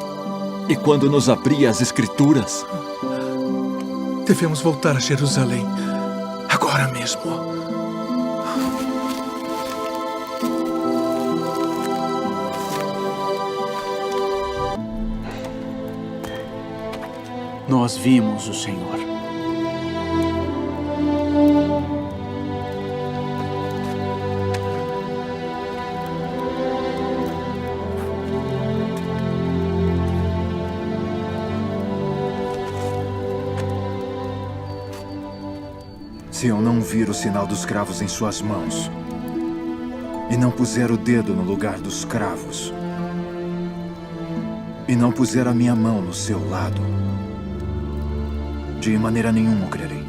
e quando nos abria as Escrituras? Devemos voltar a Jerusalém agora mesmo. Nós vimos o Senhor. Se eu não vir o sinal dos cravos em suas mãos e não puser o dedo no lugar dos cravos e não puser a minha mão no seu lado, de maneira nenhuma eu crerei.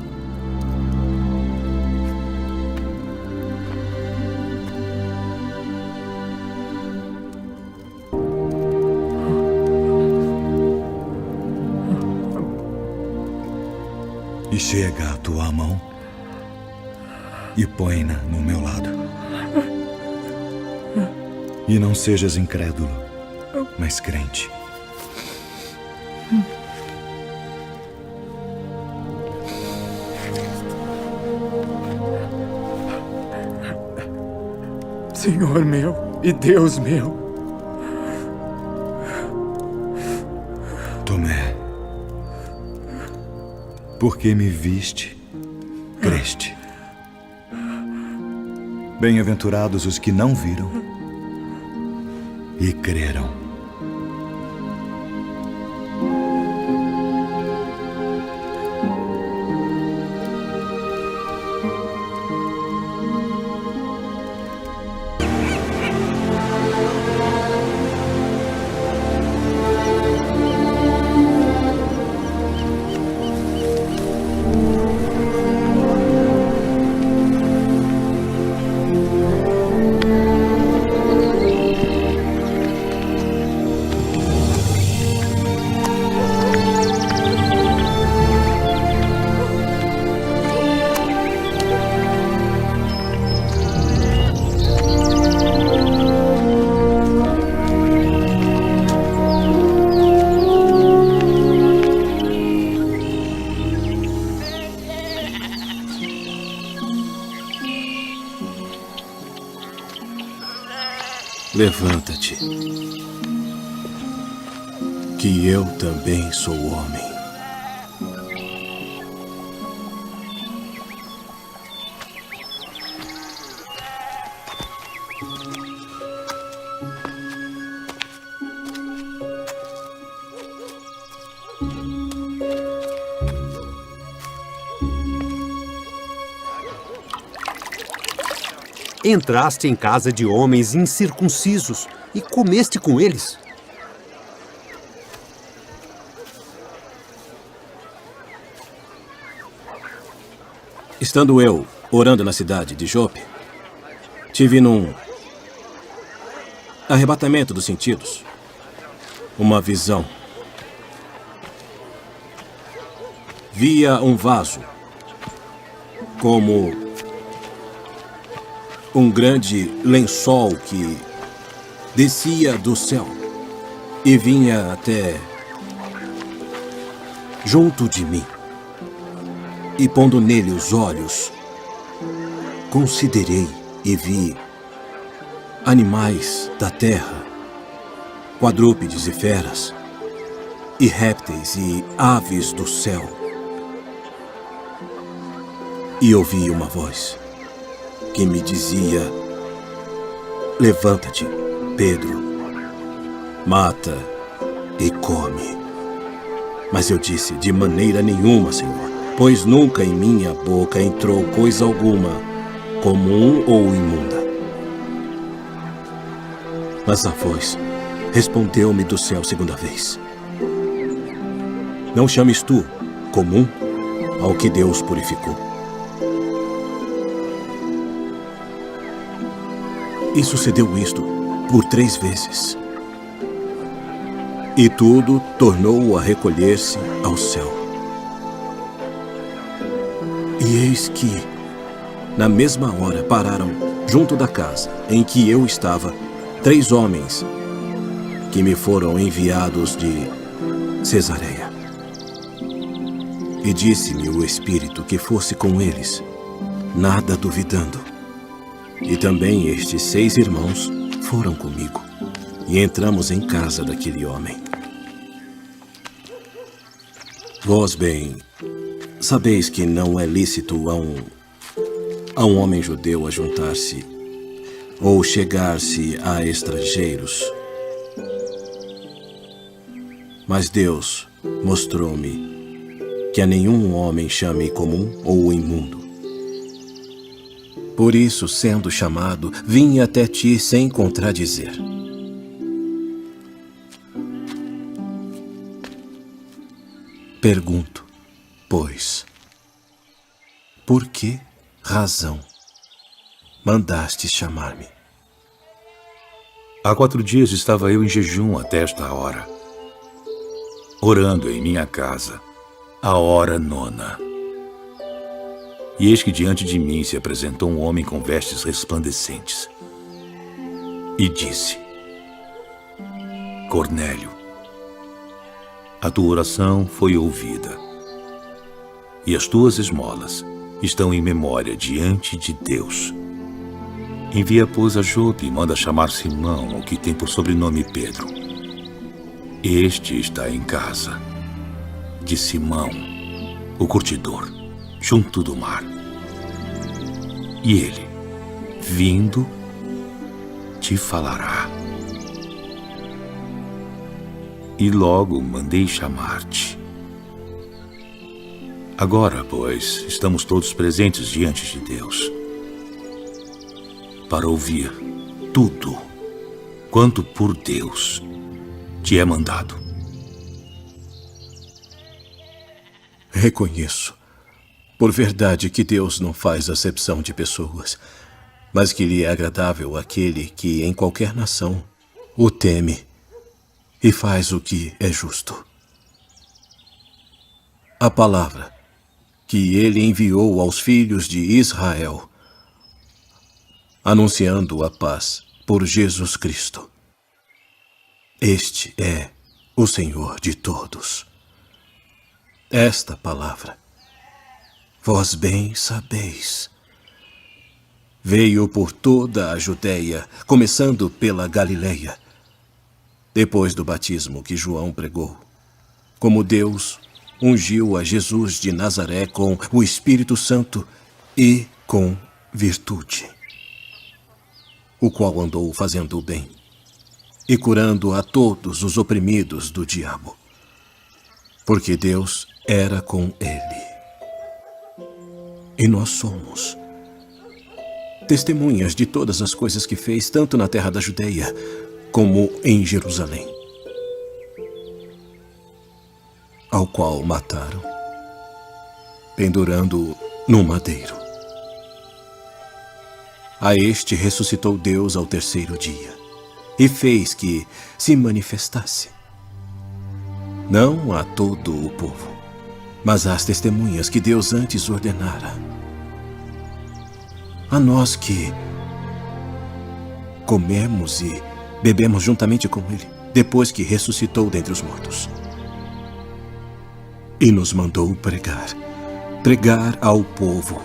E chega a tua mão e põe-na no meu lado. E não sejas incrédulo, mas crente. Senhor meu e Deus meu. Tomé, porque me viste, creste. Bem-aventurados os que não viram e creram. Levanta-te, que eu também sou homem. Entraste em casa de homens incircuncisos e comeste com eles. Estando eu orando na cidade de Jope, tive num arrebatamento dos sentidos uma visão. Via um vaso como um grande lençol que descia do céu e vinha até junto de mim. E pondo nele os olhos, considerei e vi animais da terra, quadrúpedes e feras, e répteis e aves do céu. E ouvi uma voz que me dizia: levanta-te, Pedro, mata e come. Mas eu disse: de maneira nenhuma, Senhor, pois nunca em minha boca entrou coisa alguma comum ou imunda. Mas a voz respondeu-me do céu segunda vez: não chames tu comum ao que Deus purificou. E sucedeu isto por 3 vezes. E tudo tornou a recolher-se ao céu. E eis que, na mesma hora, pararam junto da casa em que eu estava, 3 homens que me foram enviados de Cesareia. E disse-me o Espírito que fosse com eles, nada duvidando. E também estes 6 irmãos foram comigo, e entramos em casa daquele homem. Vós bem sabeis que não é lícito a um homem judeu ajuntar-se ou chegar-se a estrangeiros. Mas Deus mostrou-me que a nenhum homem chame comum ou imundo. Por isso, sendo chamado, vim até ti sem contradizer. Pergunto, pois, por que razão mandaste chamar-me? Há 4 dias estava eu em jejum até esta hora, orando em minha casa, a hora 9. E eis que diante de mim se apresentou um homem com vestes resplandecentes. E disse: Cornélio, a tua oração foi ouvida, e as tuas esmolas estão em memória diante de Deus. Envia, pois, a Jope e manda chamar Simão, o que tem por sobrenome Pedro. Este está em casa de Simão, o curtidor, junto do mar. E ele, vindo, te falará. E logo mandei chamar-te. Agora, pois, estamos todos presentes diante de Deus, para ouvir tudo quanto por Deus te é mandado. Reconheço, por verdade, que Deus não faz acepção de pessoas, mas que lhe é agradável aquele que em qualquer nação o teme e faz o que é justo. A palavra que ele enviou aos filhos de Israel, anunciando a paz por Jesus Cristo. Este é o Senhor de todos. Esta palavra, vós bem sabeis, veio por toda a Judeia, começando pela Galileia, depois do batismo que João pregou, como Deus ungiu a Jesus de Nazaré com o Espírito Santo e com virtude, o qual andou fazendo o bem e curando a todos os oprimidos do diabo, porque Deus era com ele. E nós somos testemunhas de todas as coisas que fez, tanto na terra da Judeia como em Jerusalém, ao qual mataram, pendurando-o no madeiro. A este ressuscitou Deus ao 3º dia e fez que se manifestasse, não a todo o povo, mas às testemunhas que Deus antes ordenara, a nós que comemos e bebemos juntamente com ele, depois que ressuscitou dentre os mortos. E nos mandou pregar ao povo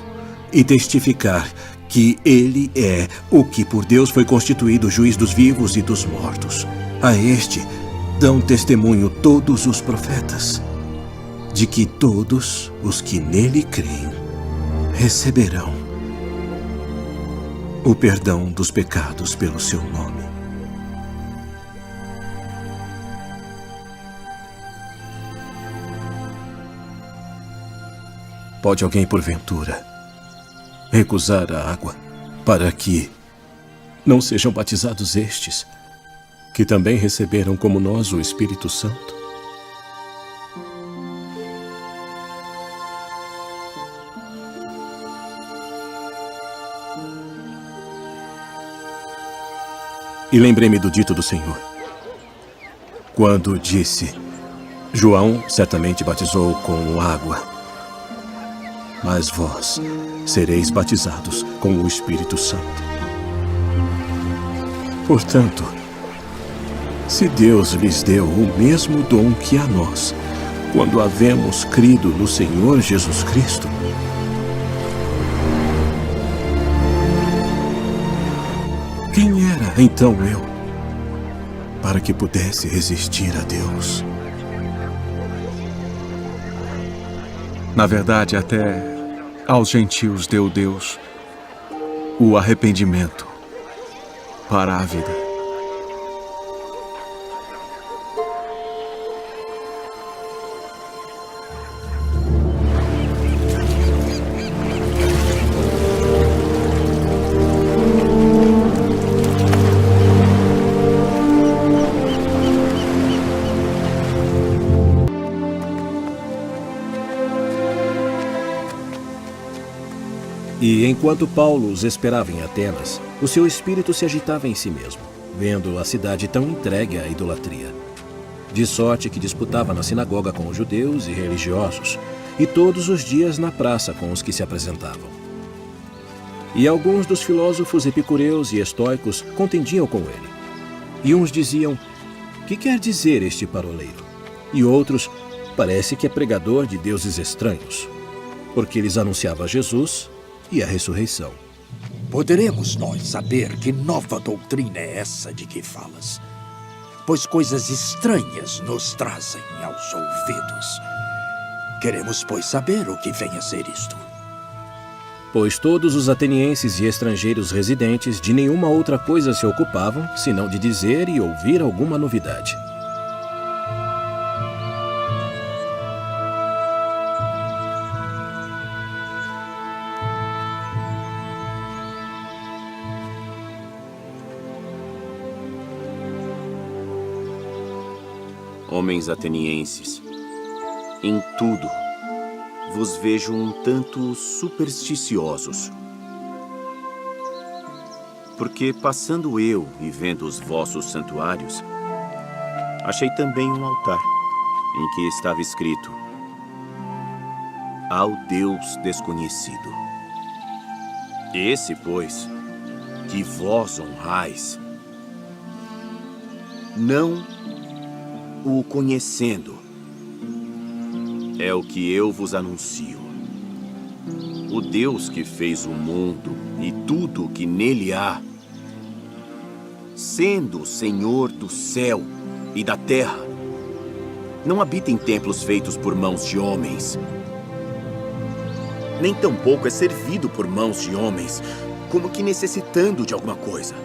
e testificar que ele é o que por Deus foi constituído juiz dos vivos e dos mortos. A este dão testemunho todos os profetas, de que todos os que nele creem receberão o perdão dos pecados pelo seu nome. Pode alguém, porventura, recusar a água para que não sejam batizados estes, que também receberam como nós o Espírito Santo? E lembrei-me do dito do Senhor, quando disse: João certamente batizou com água, mas vós sereis batizados com o Espírito Santo. Portanto, se Deus lhes deu o mesmo dom que a nós, quando havemos crido no Senhor Jesus Cristo, quem era então eu para que pudesse resistir a Deus? Na verdade, até aos gentios deu Deus o arrependimento para a vida. E enquanto Paulo os esperava em Atenas, o seu espírito se agitava em si mesmo, vendo a cidade tão entregue à idolatria. De sorte que disputava na sinagoga com os judeus e religiosos, e todos os dias na praça com os que se apresentavam. E alguns dos filósofos epicureus e estoicos contendiam com ele. E uns diziam: "Que quer dizer este paroleiro?" E outros: "Parece que é pregador de deuses estranhos", porque lhes anunciava Jesus e a ressurreição. Poderemos nós saber que nova doutrina é essa de que falas? Pois coisas estranhas nos trazem aos ouvidos. Queremos, pois, saber o que vem a ser isto. Pois todos os atenienses e estrangeiros residentes de nenhuma outra coisa se ocupavam, senão de dizer e ouvir alguma novidade. Homens atenienses, em tudo vos vejo um tanto supersticiosos. Porque passando eu e vendo os vossos santuários, achei também um altar, em que estava escrito: "Ao Deus desconhecido". Esse, pois, que vós honrais, não o conhecendo, é o que eu vos anuncio. O Deus que fez o mundo e tudo o que nele há, sendo o Senhor do céu e da terra, não habita em templos feitos por mãos de homens, nem tampouco é servido por mãos de homens, como que necessitando de alguma coisa.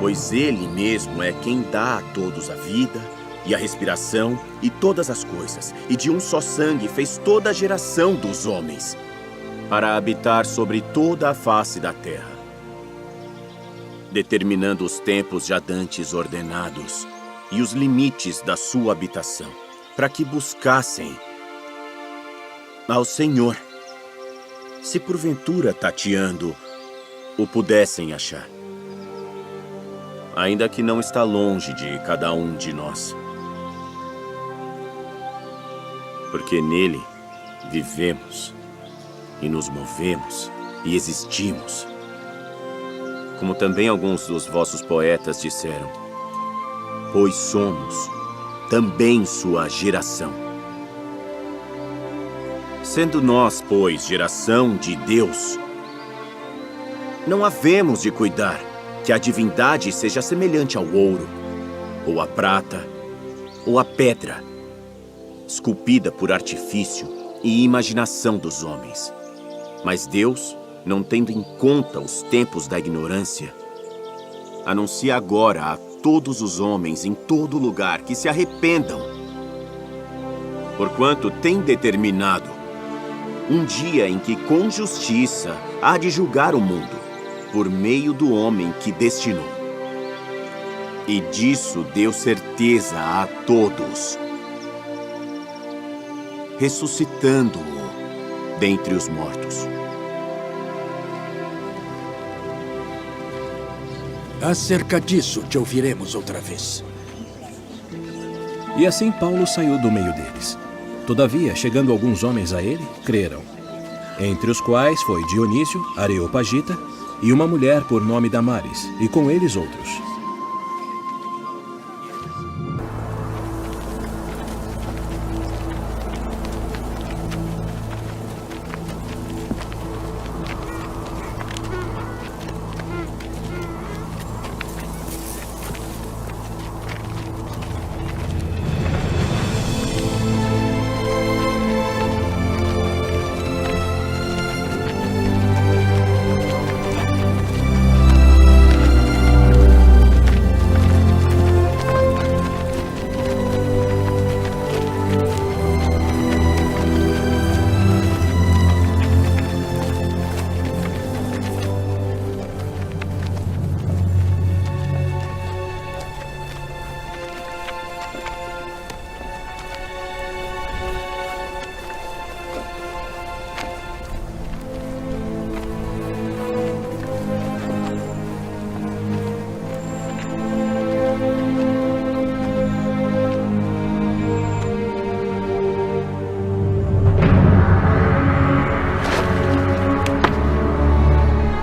Pois Ele mesmo é quem dá a todos a vida e a respiração e todas as coisas, e de um só sangue fez toda a geração dos homens, para habitar sobre toda a face da terra, determinando os tempos já dantes ordenados e os limites da sua habitação, para que buscassem ao Senhor, se porventura tateando o pudessem achar. Ainda que não está longe de cada um de nós. Porque nele vivemos e nos movemos e existimos. Como também alguns dos vossos poetas disseram, pois somos também sua geração. Sendo nós, pois, geração de Deus, não havemos de cuidar que a divindade seja semelhante ao ouro, ou à prata, ou à pedra, esculpida por artifício e imaginação dos homens. Mas Deus, não tendo em conta os tempos da ignorância, anuncia agora a todos os homens em todo lugar que se arrependam, porquanto tem determinado um dia em que com justiça há de julgar o mundo, por meio do homem que destinou. E disso deu certeza a todos, ressuscitando-o dentre os mortos. Acerca disso te ouviremos outra vez. E assim Paulo saiu do meio deles. Todavia, chegando alguns homens a ele, creram, entre os quais foi Dionísio, Areopagita, e uma mulher por nome Damares, e com eles outros.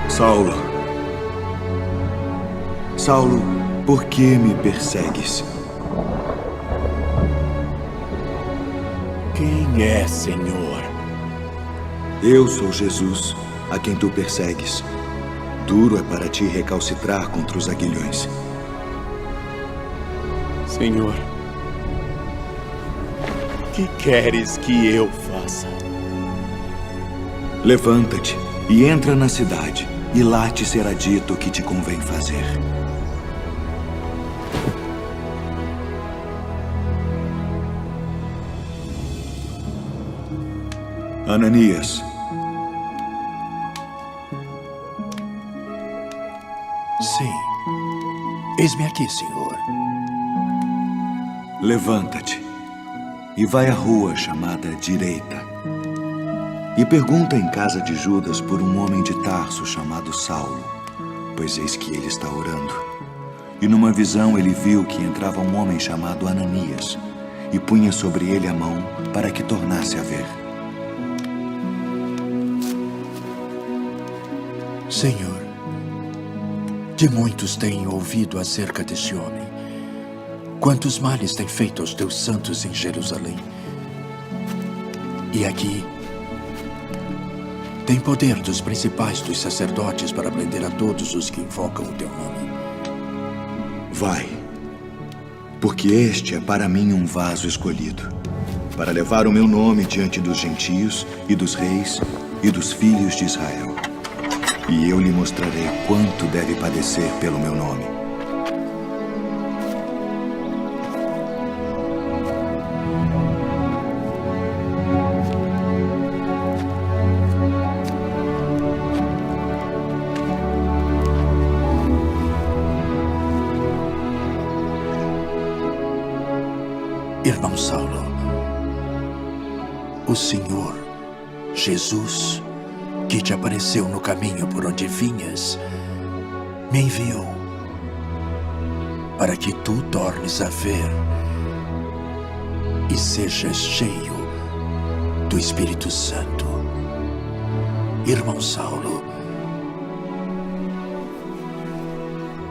Saulo, Saulo, por que me persegues? Quem é, Senhor? Eu sou Jesus, a quem tu persegues. Duro é para ti recalcitrar contra os aguilhões. Senhor, que queres que eu faça? Levanta-te e entra na cidade, e lá te será dito o que te convém fazer. Ananias. Sim. Eis-me aqui, Senhor. Levanta-te e vai à rua chamada Direita. E pergunta em casa de Judas por um homem de Tarso chamado Saulo, pois eis que ele está orando. E numa visão ele viu que entrava um homem chamado Ananias, e punha sobre ele a mão para que tornasse a ver. Senhor, de muitos tenho ouvido acerca deste homem. Quantos males tem feito aos teus santos em Jerusalém. E aqui tem poder dos principais dos sacerdotes para prender a todos os que invocam o teu nome. Vai, porque este é para mim um vaso escolhido, para levar o meu nome diante dos gentios e dos reis e dos filhos de Israel. E eu lhe mostrarei quanto deve padecer pelo meu nome. Irmão Saulo, o Senhor Jesus, que te apareceu no caminho por onde vinhas, me enviou para que tu tornes a ver e sejas cheio do Espírito Santo. Irmão Saulo,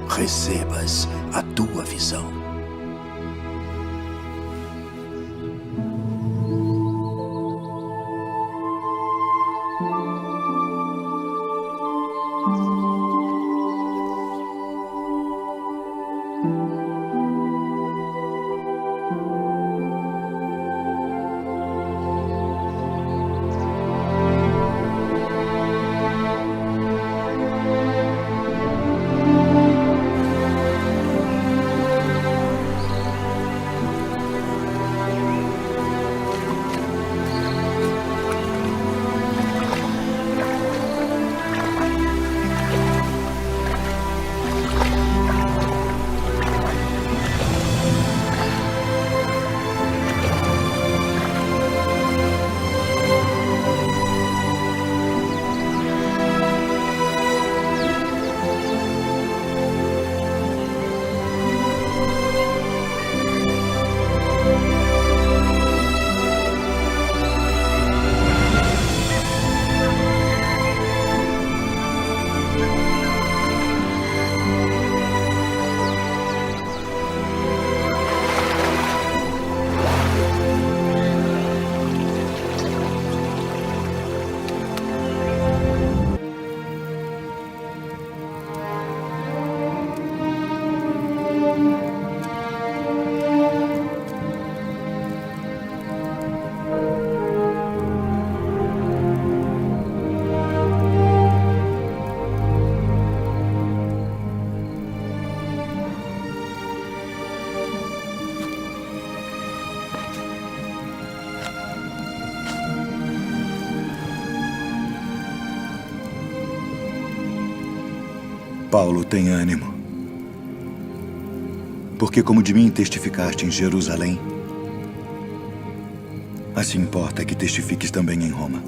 recebas a tua visão. Paulo, tem ânimo. Porque como de mim testificaste em Jerusalém, assim importa que testifiques também em Roma.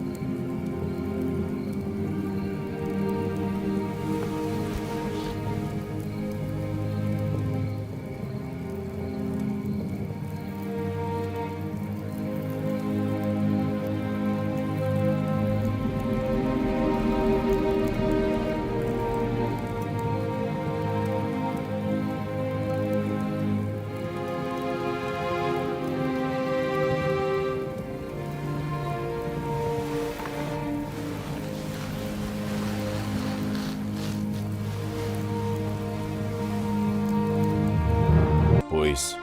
Pois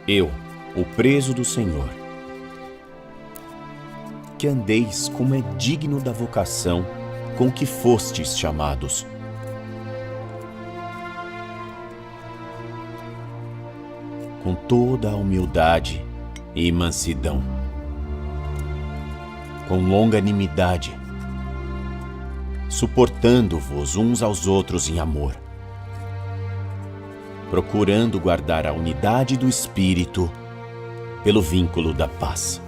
eu, o preso do Senhor, que andeis como é digno da vocação com que fostes chamados. Com toda a humildade e mansidão, com longanimidade, suportando-vos uns aos outros em amor, procurando guardar a unidade do Espírito pelo vínculo da paz.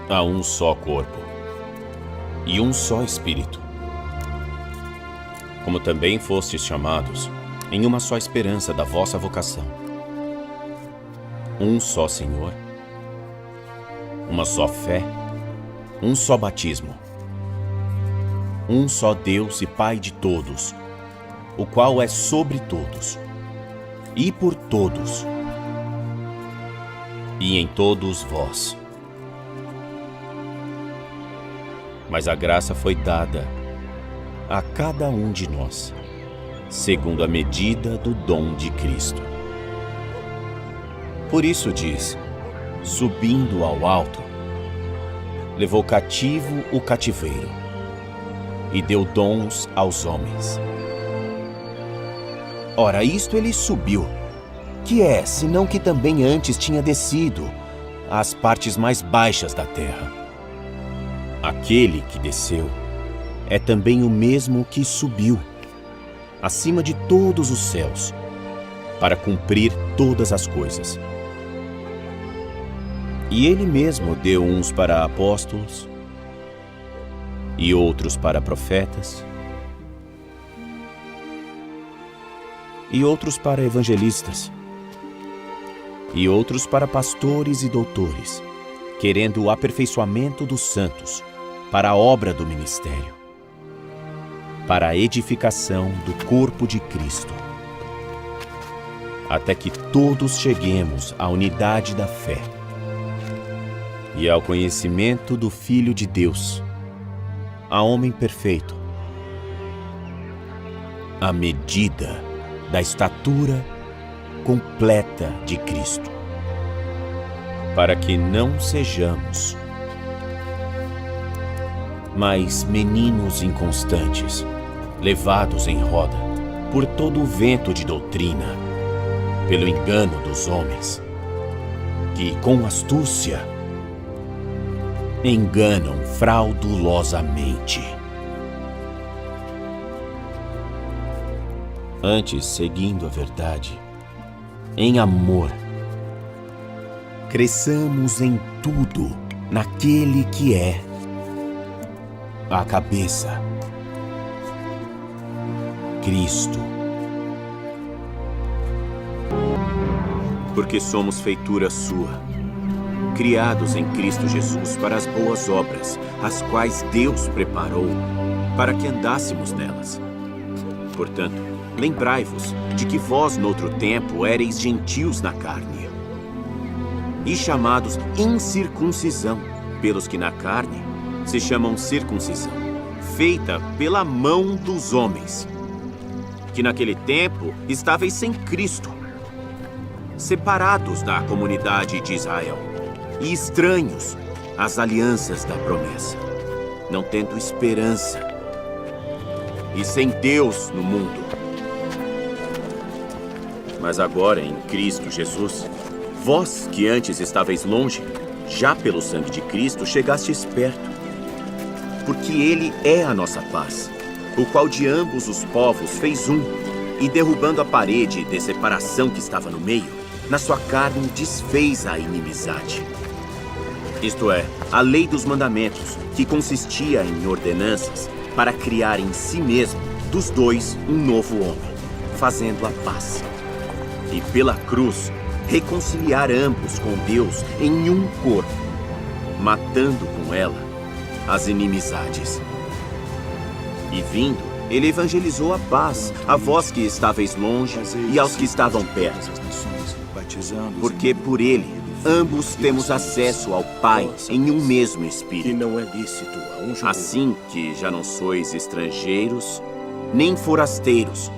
Há um só corpo e um só Espírito, como também fostes chamados em uma só esperança da vossa vocação. Um só Senhor, uma só fé, um só batismo, um só Deus e Pai de todos, o qual é sobre todos, e por todos, e em todos vós. Mas a graça foi dada a cada um de nós, segundo a medida do dom de Cristo. Por isso diz, subindo ao alto, levou cativo o cativeiro, e deu dons aos homens. Ora, isto ele subiu, que é, senão que também antes tinha descido às partes mais baixas da terra. Aquele que desceu é também o mesmo que subiu, acima de todos os céus, para cumprir todas as coisas. E ele mesmo deu uns para apóstolos, e outros para profetas, e outros para evangelistas, e outros para pastores e doutores, querendo o aperfeiçoamento dos santos, para a obra do ministério, para a edificação do corpo de Cristo, até que todos cheguemos à unidade da fé e ao conhecimento do Filho de Deus, a homem perfeito, à medida da estatura completa de Cristo, para que não sejamos mais meninos inconstantes, levados em roda por todo o vento de doutrina, pelo engano dos homens, que com astúcia enganam fraudulosamente. Antes, seguindo a verdade, em amor, cresçamos em tudo naquele que é a cabeça, Cristo. Porque somos feitura sua, criados em Cristo Jesus para as boas obras, as quais Deus preparou para que andássemos nelas. Portanto, lembrai-vos de que vós, noutro tempo, éreis gentios na carne, e chamados incircuncisão, pelos que na carne se chamam circuncisão, feita pela mão dos homens, que naquele tempo estáveis sem Cristo, separados da comunidade de Israel, e estranhos às alianças da promessa, não tendo esperança, e sem Deus no mundo. Mas agora, em Cristo Jesus, vós que antes estáveis longe, já pelo sangue de Cristo chegastes perto. porque ele é a nossa paz, o qual de ambos os povos fez um, e derrubando a parede de separação que estava no meio, na sua carne desfez a inimizade. Isto é, a lei dos mandamentos, que consistia em ordenanças para criar em si mesmo, dos dois, um novo homem, fazendo a paz. E pela cruz, reconciliar ambos com Deus em um corpo, matando com ela as inimizades. E vindo, ele evangelizou a paz a vós que estáveis longe e aos que estavam perto. Porque por ele, ambos temos acesso ao Pai em um mesmo Espírito. Que não é lícito a um judeu. Assim que já não sois estrangeiros, nem forasteiros,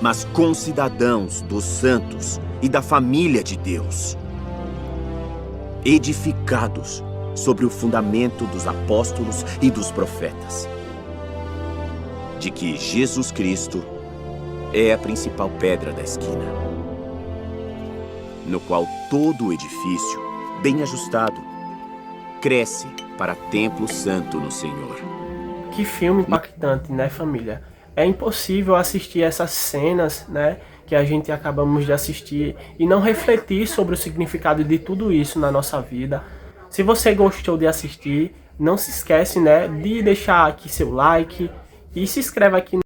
mas concidadãos dos santos e da família de Deus, edificados sobre o fundamento dos apóstolos e dos profetas, de que Jesus Cristo é a principal pedra da esquina, no qual todo o edifício, bem ajustado, cresce para templo santo no Senhor. Que filme impactante, né, família? É impossível assistir essas cenas, né, que a gente acabamos de assistir e não refletir sobre o significado de tudo isso na nossa vida. Se você gostou de assistir, não se esquece, né, de deixar aqui seu like e se inscreve aqui